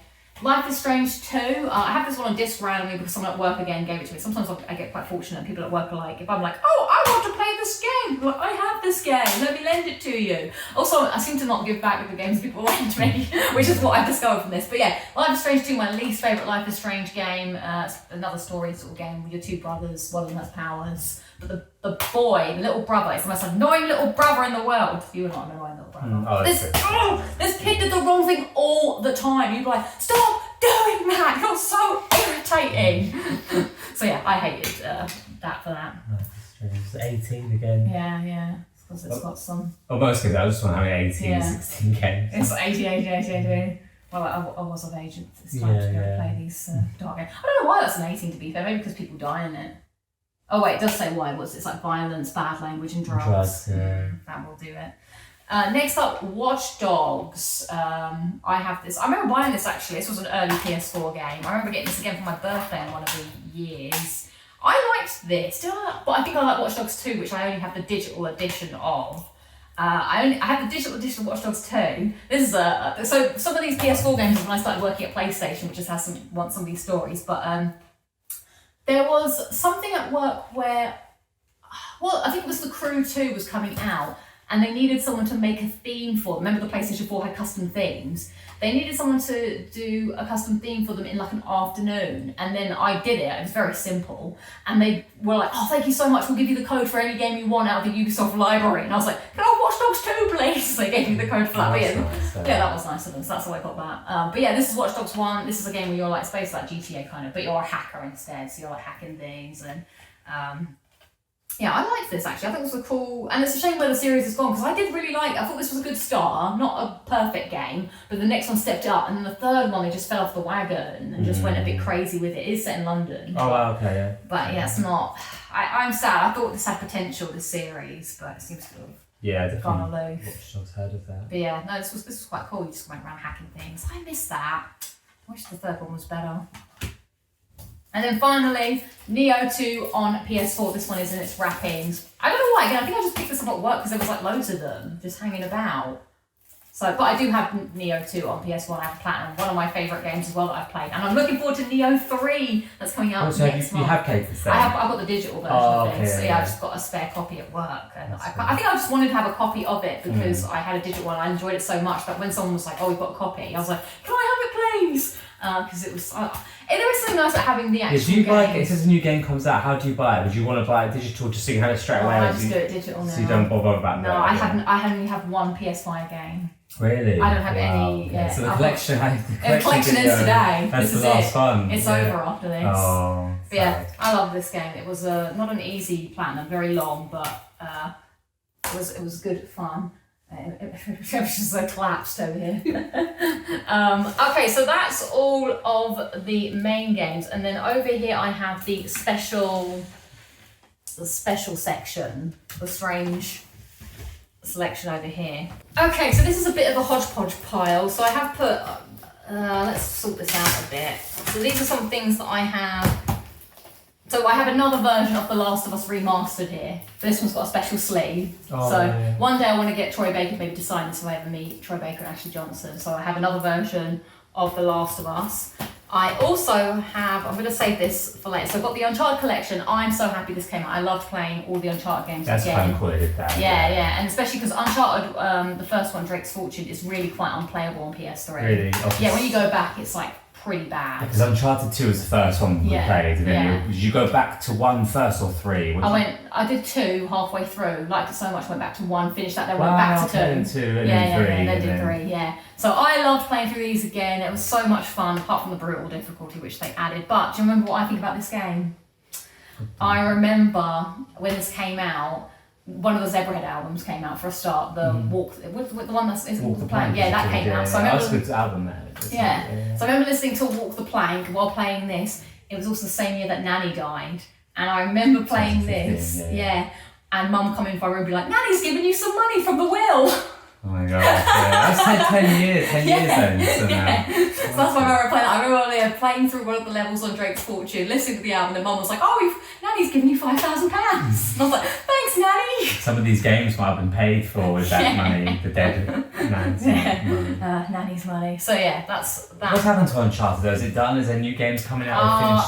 Life is Strange 2. I have this one on disc randomly because someone at work again gave it to me. Sometimes I get quite fortunate and people at work are like, if I'm like, oh, I want to play this game. Like, I have this game. Let me lend it to you. Also, I seem to not give back with the games people lend me, which is what I've discovered from this. But yeah, Life is Strange 2, my least favourite Life is Strange game. It's another story sort of game with your two brothers. One of them has powers. But the boy, the little brother, is the most annoying little brother in the world. You are not an annoying little brother. This kid did the wrong thing all the time. You'd be like, stop doing that. You're so irritating. So yeah, I hated that for that. It's 18 again. Yeah. Because it's got some... Oh, most of it, I just want to have 18, 16 games. It's 80. Well, I was of age at this time to be able to play these dark games. I don't know why that's an 18 to be fair. Maybe because people die in it. Oh wait, it does say why. It's like violence, bad language, and drugs. That will do it. Next up, Watch Dogs. I have this. I remember buying this actually. This was an early PS4 game. I remember getting this again for my birthday in one of the years. I liked this, but I think I like Watch Dogs 2, which I only have the digital edition of. I have the digital edition of Watch Dogs 2. This is so some of these PS4 games when I started working at PlayStation, which just has some of these stories, but there was something at work where, I think it was The Crew 2 was coming out, and they needed someone to make a theme for them. Remember the PlayStation 4 had custom themes? They needed someone to do a custom theme for them in like an afternoon, and then I did it. It was very simple, and they were like, oh, thank you so much, we'll give you the code for any game you want out of the Ubisoft library. And I was like, can I have Watch Dogs 2 please? So they gave me the code for that. But yeah, that was nice of them, so that's how I got that. But yeah, this is Watch Dogs 1. This is a game where you're like, it's based like GTA kind of, but you're a hacker instead, so you're like hacking things, and Yeah, I liked this actually. I think it was a cool, and it's a shame where the series has gone because I did really like. I thought this was a good start, not a perfect game, but the next one stepped up, and then the third one they just fell off the wagon and just went a bit crazy with it. It is set in London. Oh, wow, okay, yeah. But yeah, it's not. I'm sad. I thought this had potential, this series, but it seems to have gone aloof. Watch Dogs heard of that. But yeah, no, this was quite cool. You just went around hacking things. I missed that. I wish the third one was better. And then finally, Neo 2 on PS4. This one is in its wrappings. I don't know why. Again, I think I just picked this up at work because there was like loads of them just hanging about. So, but I do have Neo 2 on PS4. I have Platinum. One of my favourite games as well that I've played. And I'm looking forward to Neo 3 that's coming out next month. You have played this then? I've got the digital version of this. So yeah, I just got a spare copy at work. And I think I just wanted to have a copy of it because I had a digital one. I enjoyed it so much. But when someone was like, oh, we've got a copy, I was like, can I have it please? Because it was... there is something nice about having the actual game. If there's a new game comes out, how do you buy it? Would you want to buy it digital just so you can have it straight away? I just do it digital now. So you don't bother about that? No, I only have one PS5 game. Really? I don't have any. Okay. Yeah, So the collection is today. That's this the is last one. It's over after this. Oh. But yeah, I love this game. It was not an easy platinum, very long, but it was good fun. Just collapsed over here. Okay, so that's all of the main games, and then over here I have the special section, the strange selection over here. Okay, so this is a bit of a hodgepodge pile. So I have put. Let's sort this out a bit. So these are some things that I have. So I have another version of The Last of Us remastered here. This one's got a special sleeve. One day I want to get Troy Baker maybe to sign this if I ever meet Troy Baker and Ashley Johnson. So I have another version of The Last of Us. I also have, I'm going to save this for later. So I've got the Uncharted collection. I'm so happy this came out. I loved playing all the Uncharted games again. That's kind of cool they did that. Yeah. And especially because Uncharted, the first one, Drake's Fortune, is really quite unplayable on PS3. Really? Yeah, when you go back, it's like pretty bad. Because Uncharted 2 was the first one we played, and then did you go back to 1 first or 3? I did 2 halfway through, liked it so much, went back to 1, finished that, then went back to 2. And 2 and then 3. Then did 3, yeah. So I loved playing through these again, it was so much fun, apart from the brutal difficulty which they added. But do you remember what I think about this game? I remember when this came out, one of the Zebrahead albums came out for a start. The Walk, the one that's Walk the Plank. Yeah, that came out. So I remember. That's a good album, that. Yeah. So I remember listening to Walk the Plank while playing this. It was also the same year that Nanny died, and I remember playing this. Yeah. And Mum coming in my room and be like, "Nanny's giving you some money from the will." Oh my god, yeah. That's like 10 years then. So, so that's why I remember playing that. I remember playing through one of the levels on Drake's Fortune, listening to the album, and Mum was like, "Oh, Nanny's giving you £5,000." And I was like, "Thanks, Nanny." Some of these games might have been paid for with that money, the dead Nanny's money. Nanny's money. So yeah, that's that. What's happened to Uncharted though? Is it done? Is there new games coming out?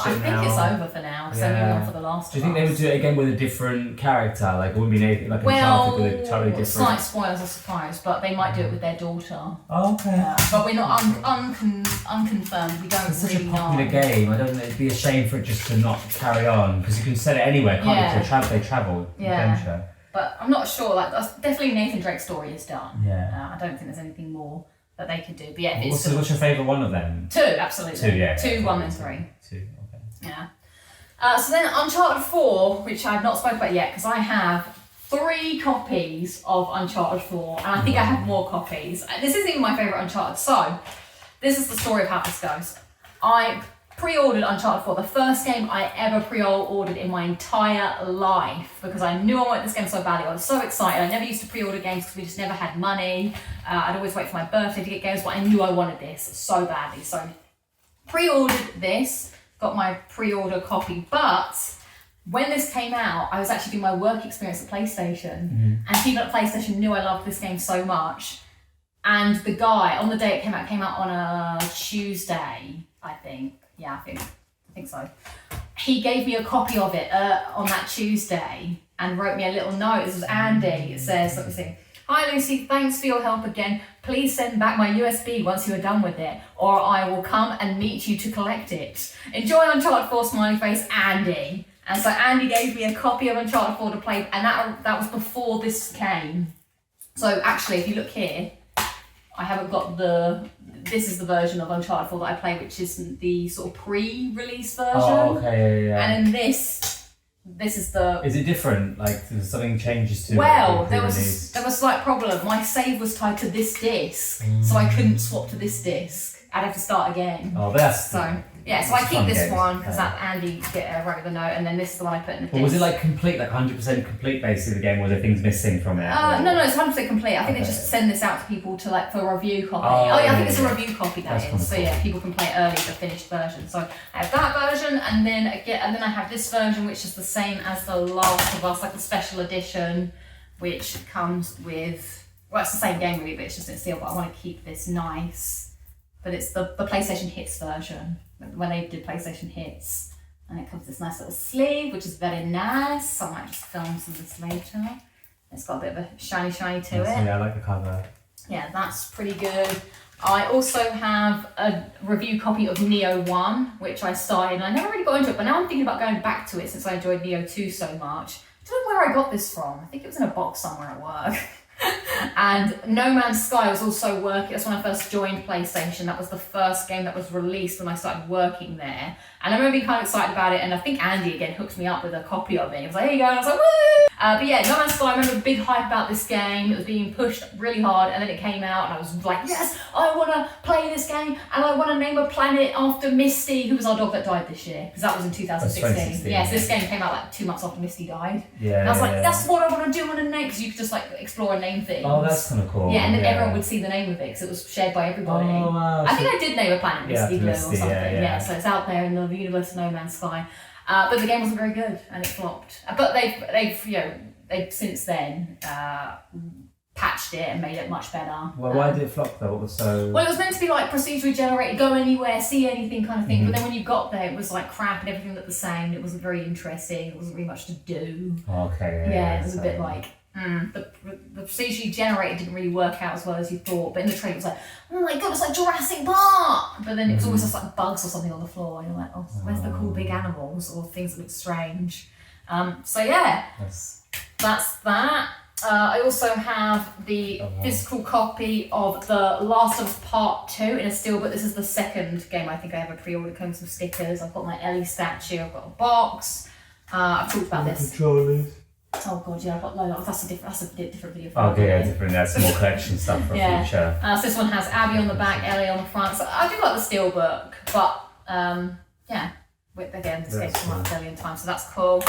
I think it's over for now, because they're moving on for the last. Do you think they would do it again with a different character? Like it wouldn't be like Uncharted with a totally different... slight spoilers I suppose, but they might do it with their daughter. Oh, okay. But we're not unconfirmed. We don't it's really know. Such a popular game. I don't know. It'd be a shame for it just to not carry on because you can set it anywhere, can't you? They travel. Adventure. But I'm not sure. Like that's definitely Nathan Drake's story is done. Yeah. I don't think there's anything more that they could do. But yeah, what's your favourite one of them? 2, absolutely. 2, yeah. 2, 1, and 3. 2, okay. Yeah. So then Uncharted 4, which I've not spoken about yet, because I have 3 copies of Uncharted 4, and I think I have more copies. This isn't even my favourite Uncharted, so this is the story of how this goes. I pre-ordered Uncharted 4, the first game I ever pre-ordered in my entire life, because I knew I wanted this game so badly. I was so excited. I never used to pre-order games because we just never had money. I'd always wait for my birthday to get games, but I knew I wanted this so badly. So pre-ordered this, got my pre-order copy, but when this came out, I was actually doing my work experience at PlayStation, and people at PlayStation knew I loved this game so much. And the guy, on the day it came out on a Tuesday, I think. Yeah, I think so. He gave me a copy of it on that Tuesday and wrote me a little note. This was Andy. It says, let me see. "Hi Lucy, thanks for your help again. Please send back my USB once you are done with it, or I will come and meet you to collect it. Enjoy Uncharted 4, smiley face, Andy." And so Andy gave me a copy of Uncharted 4 to play, and that was before this came. So actually, if you look here, I haven't got this is the version of Uncharted 4 that I play, which is the sort of pre-release version. Oh, okay, yeah. And then this this is the. Is it different? Like, something changes to Well, it? there was a slight problem. My save was tied to this disc, so I couldn't swap to this disc. I'd have to start again. Oh, but that's So I keep this games. one because Andy wrote the note, and then this is the one I put in the disc. But was it like complete, like 100% complete basically the game? Or were there things missing from it? No, it's 100% complete. I think they just send this out to people to like for a review copy. I think it's a review copy that is. So yeah, people can play it early, the finished version. So I have that version, and then I have this version, which is the same as the Last of Us, like the special edition, which comes with. Well, it's the same game really, but it's just in steel. But I want to keep this nice. But it's the PlayStation Hits version, when they did PlayStation Hits. And it comes with this nice little sleeve, which is very nice. I might just film some of this later. It's got a bit of a shiny to it. Yeah, I like the cover. Yeah, that's pretty good. I also have a review copy of Neo 1, which I started, and I never really got into it, but now I'm thinking about going back to it since I enjoyed Neo 2 so much. I don't know where I got this from. I think it was in a box somewhere at work. And No Man's Sky was also working. That's when I first joined PlayStation. That was the first game that was released when I started working there. And I remember being kind of excited about it. And I think Andy again hooked me up with a copy of it. He was like, "Here you go." And I was like, "Woo!" But yeah, No Man's Sky. I remember big hype about this game. It was being pushed really hard, and then it came out, and I was like, "Yes, I want to play this game, and I want to name a planet after Misty, who was our dog that died this year, because that was in 2016. Yes, this game came out like 2 months after Misty died. Yeah. And I was like, "That's what I want to do on a name," because you could just like explore and name things. Oh, that's kind of cool. Yeah, and then everyone would see the name of it because it was shared by everybody. Oh, wow. I think I did name a planet Misty Blue or Misty, something. yeah. So it's out there in the universe of No Man's Sky. But the game wasn't very good and it flopped. But they've since then patched it and made it much better. Well, why did it flop though? What was so? Well, it was meant to be like procedurally generated, go anywhere, see anything kind of thing. But then when you got there, it was like crap and everything looked the same. It wasn't very interesting. It wasn't really much to do. Okay. Yeah, it was a bit like. The procedurally generated didn't really work out as well as you thought, but in the trailer it was like, "Oh my god, it's like Jurassic Park!" But then it was always just like bugs or something on the floor, and you're like, "Oh, where's the cool big animals or things that look strange?" So yeah, that's that. I also have the physical copy of The Last of Us Part 2 in a steelbook. This is the second game I think I ever pre-ordered. It comes with stickers. I've got my Ellie statue. I've got a box. I've talked about this. Controllers. Oh god, yeah, I've got loads. That's a different video. Okay, yeah, different. That's more collection stuff for future. So this one has Abby on the back, Ellie on the front. So I do like the steelbook, but again, this game's come up a billion times, so that's cool.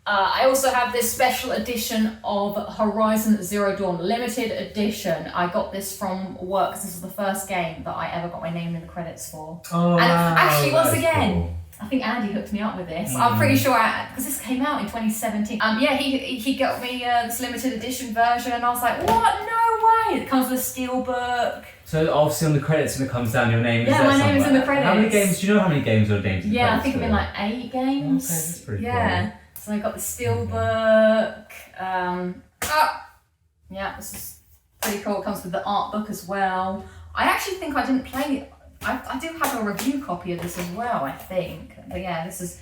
I also have this special edition of Horizon Zero Dawn limited edition. I got this from work because this was the first game that I ever got my name in the credits for. Oh, and actually, once that's again. cool. I think Andy hooked me up with this. I'm pretty sure, because this came out in 2017. He got me this limited edition version, and I was like, "What? No way!" It comes with a steelbook. So obviously on the credits when it comes down, your name is there my name is in the credits. How many games? Do you know how many games are named in the Yeah, I credits think I've been for? like 8 games. Okay, that's pretty cool. So I got the steelbook. This is pretty cool. It comes with the art book as well. I actually think I didn't play it. I do have a review copy of this as well, I think. But yeah, this is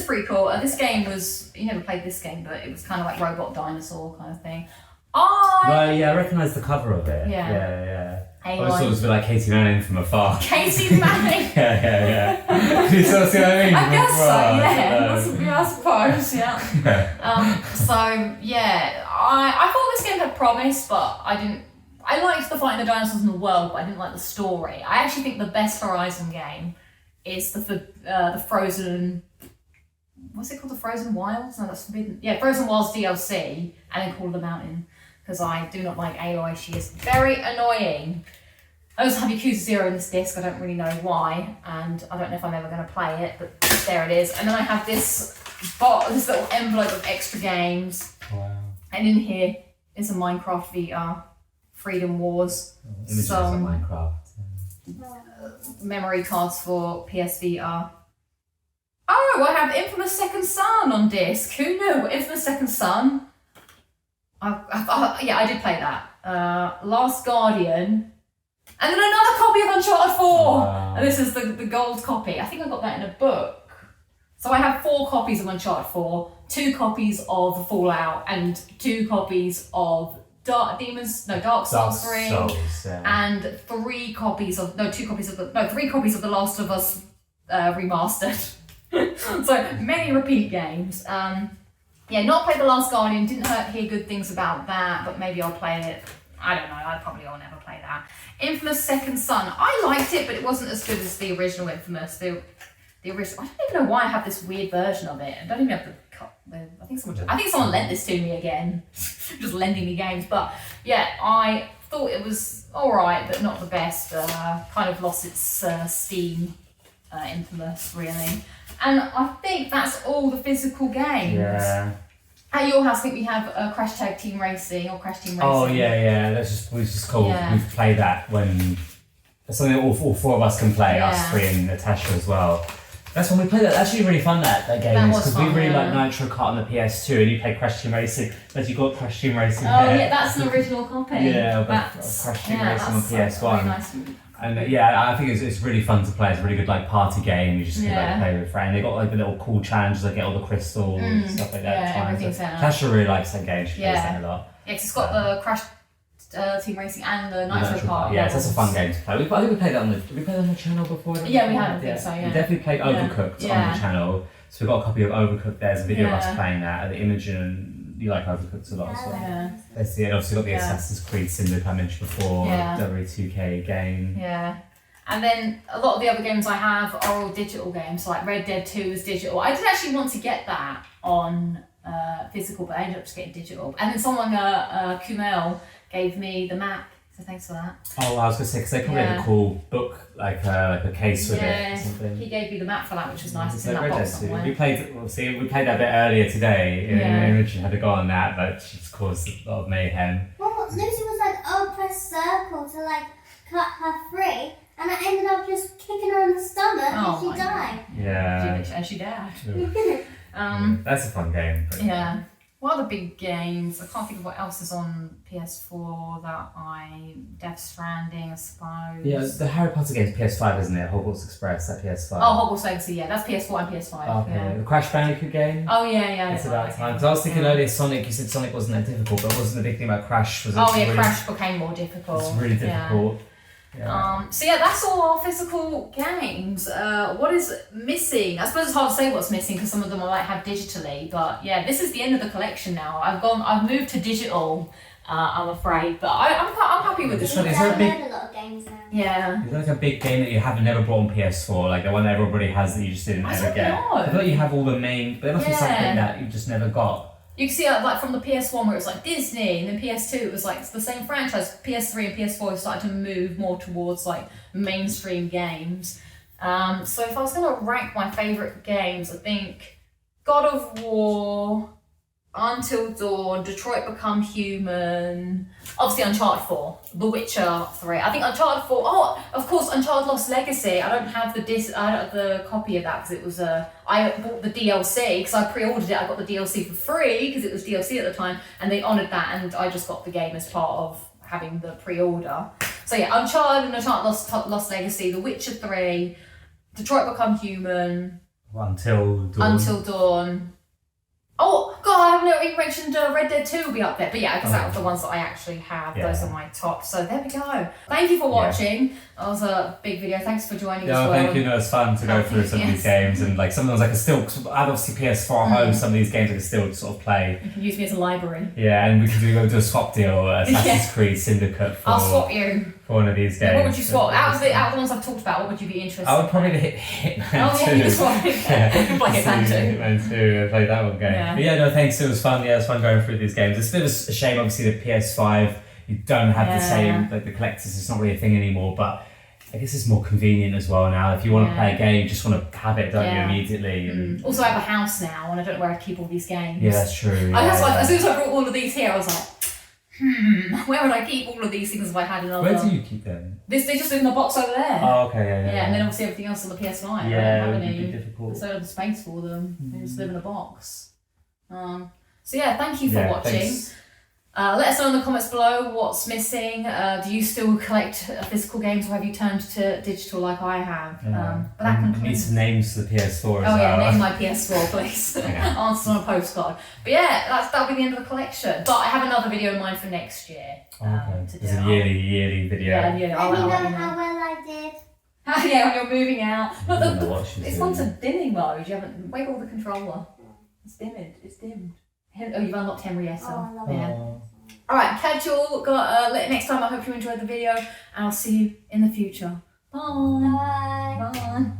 pretty cool. This game was, you never played this game, but it was kind of like Robot Dinosaur kind of thing. I recognise the cover of it. Yeah. I always thought it was a bit like Katie Manning from afar. Katie Manning? yeah. Do you sort of see what I mean? I guess so, yeah. I suppose, yeah. So, yeah, I thought this game had promise, but I didn't. I liked the fighting the dinosaurs in the world, but I didn't like the story. I actually think the best Horizon game is the Frozen. What's it called? The Frozen Wilds? No, that's Forbidden. Yeah, Frozen Wilds DLC, and then Call of the Mountain, because I do not like Aloy. She is very annoying. I also have Yakuza 0 in this disc. I don't really know why, and I don't know if I'm ever going to play it, but there it is. And then I have this little envelope of extra games. Wow. And in here is a Minecraft VR. Freedom Wars, some Minecraft. Memory cards for PSVR. Oh, I have Infamous Second Son on disc. Who knew? Infamous Second Son. I did play that. Last Guardian, and then another copy of Uncharted 4. Wow. And this is the gold copy. I think I got that in a book. So I have 4 copies of Uncharted 4, 2 copies of Fallout, and 2 copies of Dark Souls 3, and 3 copies of The Last of Us remastered. So many repeat games. Yeah, not played The Last Guardian, didn't hear good things about that, but maybe I'll play it. I don't know, I probably will never play that. Infamous Second Son, I liked it, but it wasn't as good as the original Infamous. The original, I don't even know why I have this weird version of it. I don't even have I think someone lent this to me again, just lending me games. But yeah, I thought it was alright, but not the best. Kind of lost its steam, Infamous, really. And I think that's all the physical games. Yeah. At your house, I think we have Crash Tag Team Racing or Crash Team Racing. Oh yeah. We've just called. Yeah. We've played that when something all four of us can play. Yeah. Us three and Natasha as well. That's when we played that. That's actually really fun. That game That is was because we fun, really yeah. like Nitro Kart on the PS2, and you play Crash Team Racing. But you got Crash Team Racing. Oh there. yeah, that's an original copy. Yeah, but That's- Crash Team yeah, Racing on that's PS1. really nice. And yeah, I think it's really fun to play. It's a really good like party game. You just can Yeah. like play with friends. They got like the little cool challenges. Like get all the crystals and stuff like that. yeah, at times. everything's in it. Tasha really likes that game. She plays Yeah. that a lot. Yeah, 'cause it's got the Crash Team Racing and the Nitro Kart. Yeah, so that's a fun levels. game to play. I think we played that did we play that on the channel before? Yeah, we have, I think so, yeah. We definitely played Yeah. Overcooked on Yeah. the channel. So we've got a copy of Overcooked. There's a video of Yeah. us playing that. The Imogen, you like Overcooked a lot as well. Yeah. Let's see, and obviously got the Yeah. Assassin's Creed Syndicate I mentioned before, Yeah. W2K game. Yeah. And then a lot of the other games I have are all digital games, so like Red Dead 2 is digital. I did actually want to get that on physical, but I ended up just getting digital. And then someone, Kumel, gave me the map, so thanks for that. Oh, I was gonna say because they probably had Yeah. a cool book, like a case with it or something. He gave me the map for that, which was nice. It's in So that Red box Dead 2. somewhere. We played that a bit earlier today. Yeah. Imogen had to go on that, but it's caused a lot of mayhem. Well, Lucy was like, oh, press circle to like cut her free, and I ended up just kicking her in the stomach Oh and she my died. Yeah. And she died. Yeah. That's a fun game. But Yeah. What other big games? I can't think of what else is on PS4 that Death Stranding, I suppose. Yeah, the Harry Potter game's PS5, isn't it? Hogwarts Express, that PS5. Oh, Hogwarts Legacy, yeah, that's PS4 and PS5. Okay. Yeah. The Crash Bandicoot game. Oh yeah. It's about time. Because I was thinking earlier, Sonic. You said Sonic wasn't that difficult, but wasn't the big thing about Crash? Was Oh yeah, really, Crash became more difficult. It's really difficult. Yeah. So yeah, that's all our physical games. What is missing? I suppose it's hard to say what's missing because some of them I might have digitally. But yeah, this is the end of the collection now. I've moved to digital. I'm afraid, but I'm happy with this Is one. there a big- a lot of games now. Yeah. Is there like a big game that you haven't never brought on PS4, like the one that everybody has that you just didn't I ever don't get? know. I thought you have all the main, but there must be Yeah. something that you just never got. You can see like from the PS1 where it was like Disney, and then PS2 it was like the same franchise. PS3 and PS4 started to move more towards like mainstream games. So if I was gonna rank my favourite games, I think God of War, Until Dawn, Detroit Become Human, obviously Uncharted 4, The Witcher 3. I think Uncharted 4. Oh, of course, Uncharted Lost Legacy. I don't have the copy of that because it was I bought the DLC because I pre-ordered it. I got the DLC for free because it was DLC at the time, and they honoured that, and I just got the game as part of having the pre-order. So yeah, Uncharted and Uncharted Lost Legacy, The Witcher 3, Detroit Become Human, Until Dawn. Until Dawn. Oh god, I haven't even mentioned Red Dead 2 will be up there. But yeah, because that was the ones that I actually have. Yeah. Those are my top. So there we go. Thank you for watching. That was a big video. Thanks for joining as well. Thank you. No, it's fun to go through some of these games, and like some of them I can still. Cause I have obviously PS4 at home. Some of these games I can still sort of play. You can use me as a library. Yeah, and we can do a swap deal. Assassin's Creed Syndicate for, I'll swap you. for one of these games. What would you swap? Out of the ones I've talked about, what would you be interested I would probably in? hit Hitman Oh 2. yeah, you just swap it. You can play Hitman 2. Hitman 2. I played that one game. Yeah. But yeah, no, thanks. It was fun. Yeah, it was fun going through these games. It's a bit of a shame, obviously, the PS5. You don't have the same, like the collectors. It's not really a thing anymore. But I guess it's more convenient as well now. If you want to play a game, you just want to have it, don't you, immediately? And Also, I have a house now, and I don't know where I keep all these games. yeah, that's true. That's why, as soon as I brought all of these here, I was like, where would I keep all of these things if I had another? Where do you keep them? They just live in the box over there. Oh, okay, yeah. And then obviously everything else on the PS5. Yeah, I it don't would have be any. difficult. So I don't have space for them. They just live in a box. So yeah, thank you for watching. Thanks. Let us know in the comments below what's missing. Do you still collect physical games, or have you turned to digital like I have? But that Need concludes. some names for the PS4 as well. Oh yeah, name my PS4, please. Yeah. Answers on a postcard. But yeah, that'll be the end of the collection. But I have another video in mind for next year. Okay. To It's do. a yearly video. Yeah, Let me I'll know let you know. how well I did. Yeah, when you're moving out. Look, I don't know what she's it's doing. gone to dimming mode. You haven't wiggle the controller. It's dimmed. It's dimmed. Oh, you've unlocked Henrietta. Oh, I love Yeah. Oh. Alright, catch you all next time. I hope you enjoyed the video, and I'll see you in the future. Bye. Bye. Bye.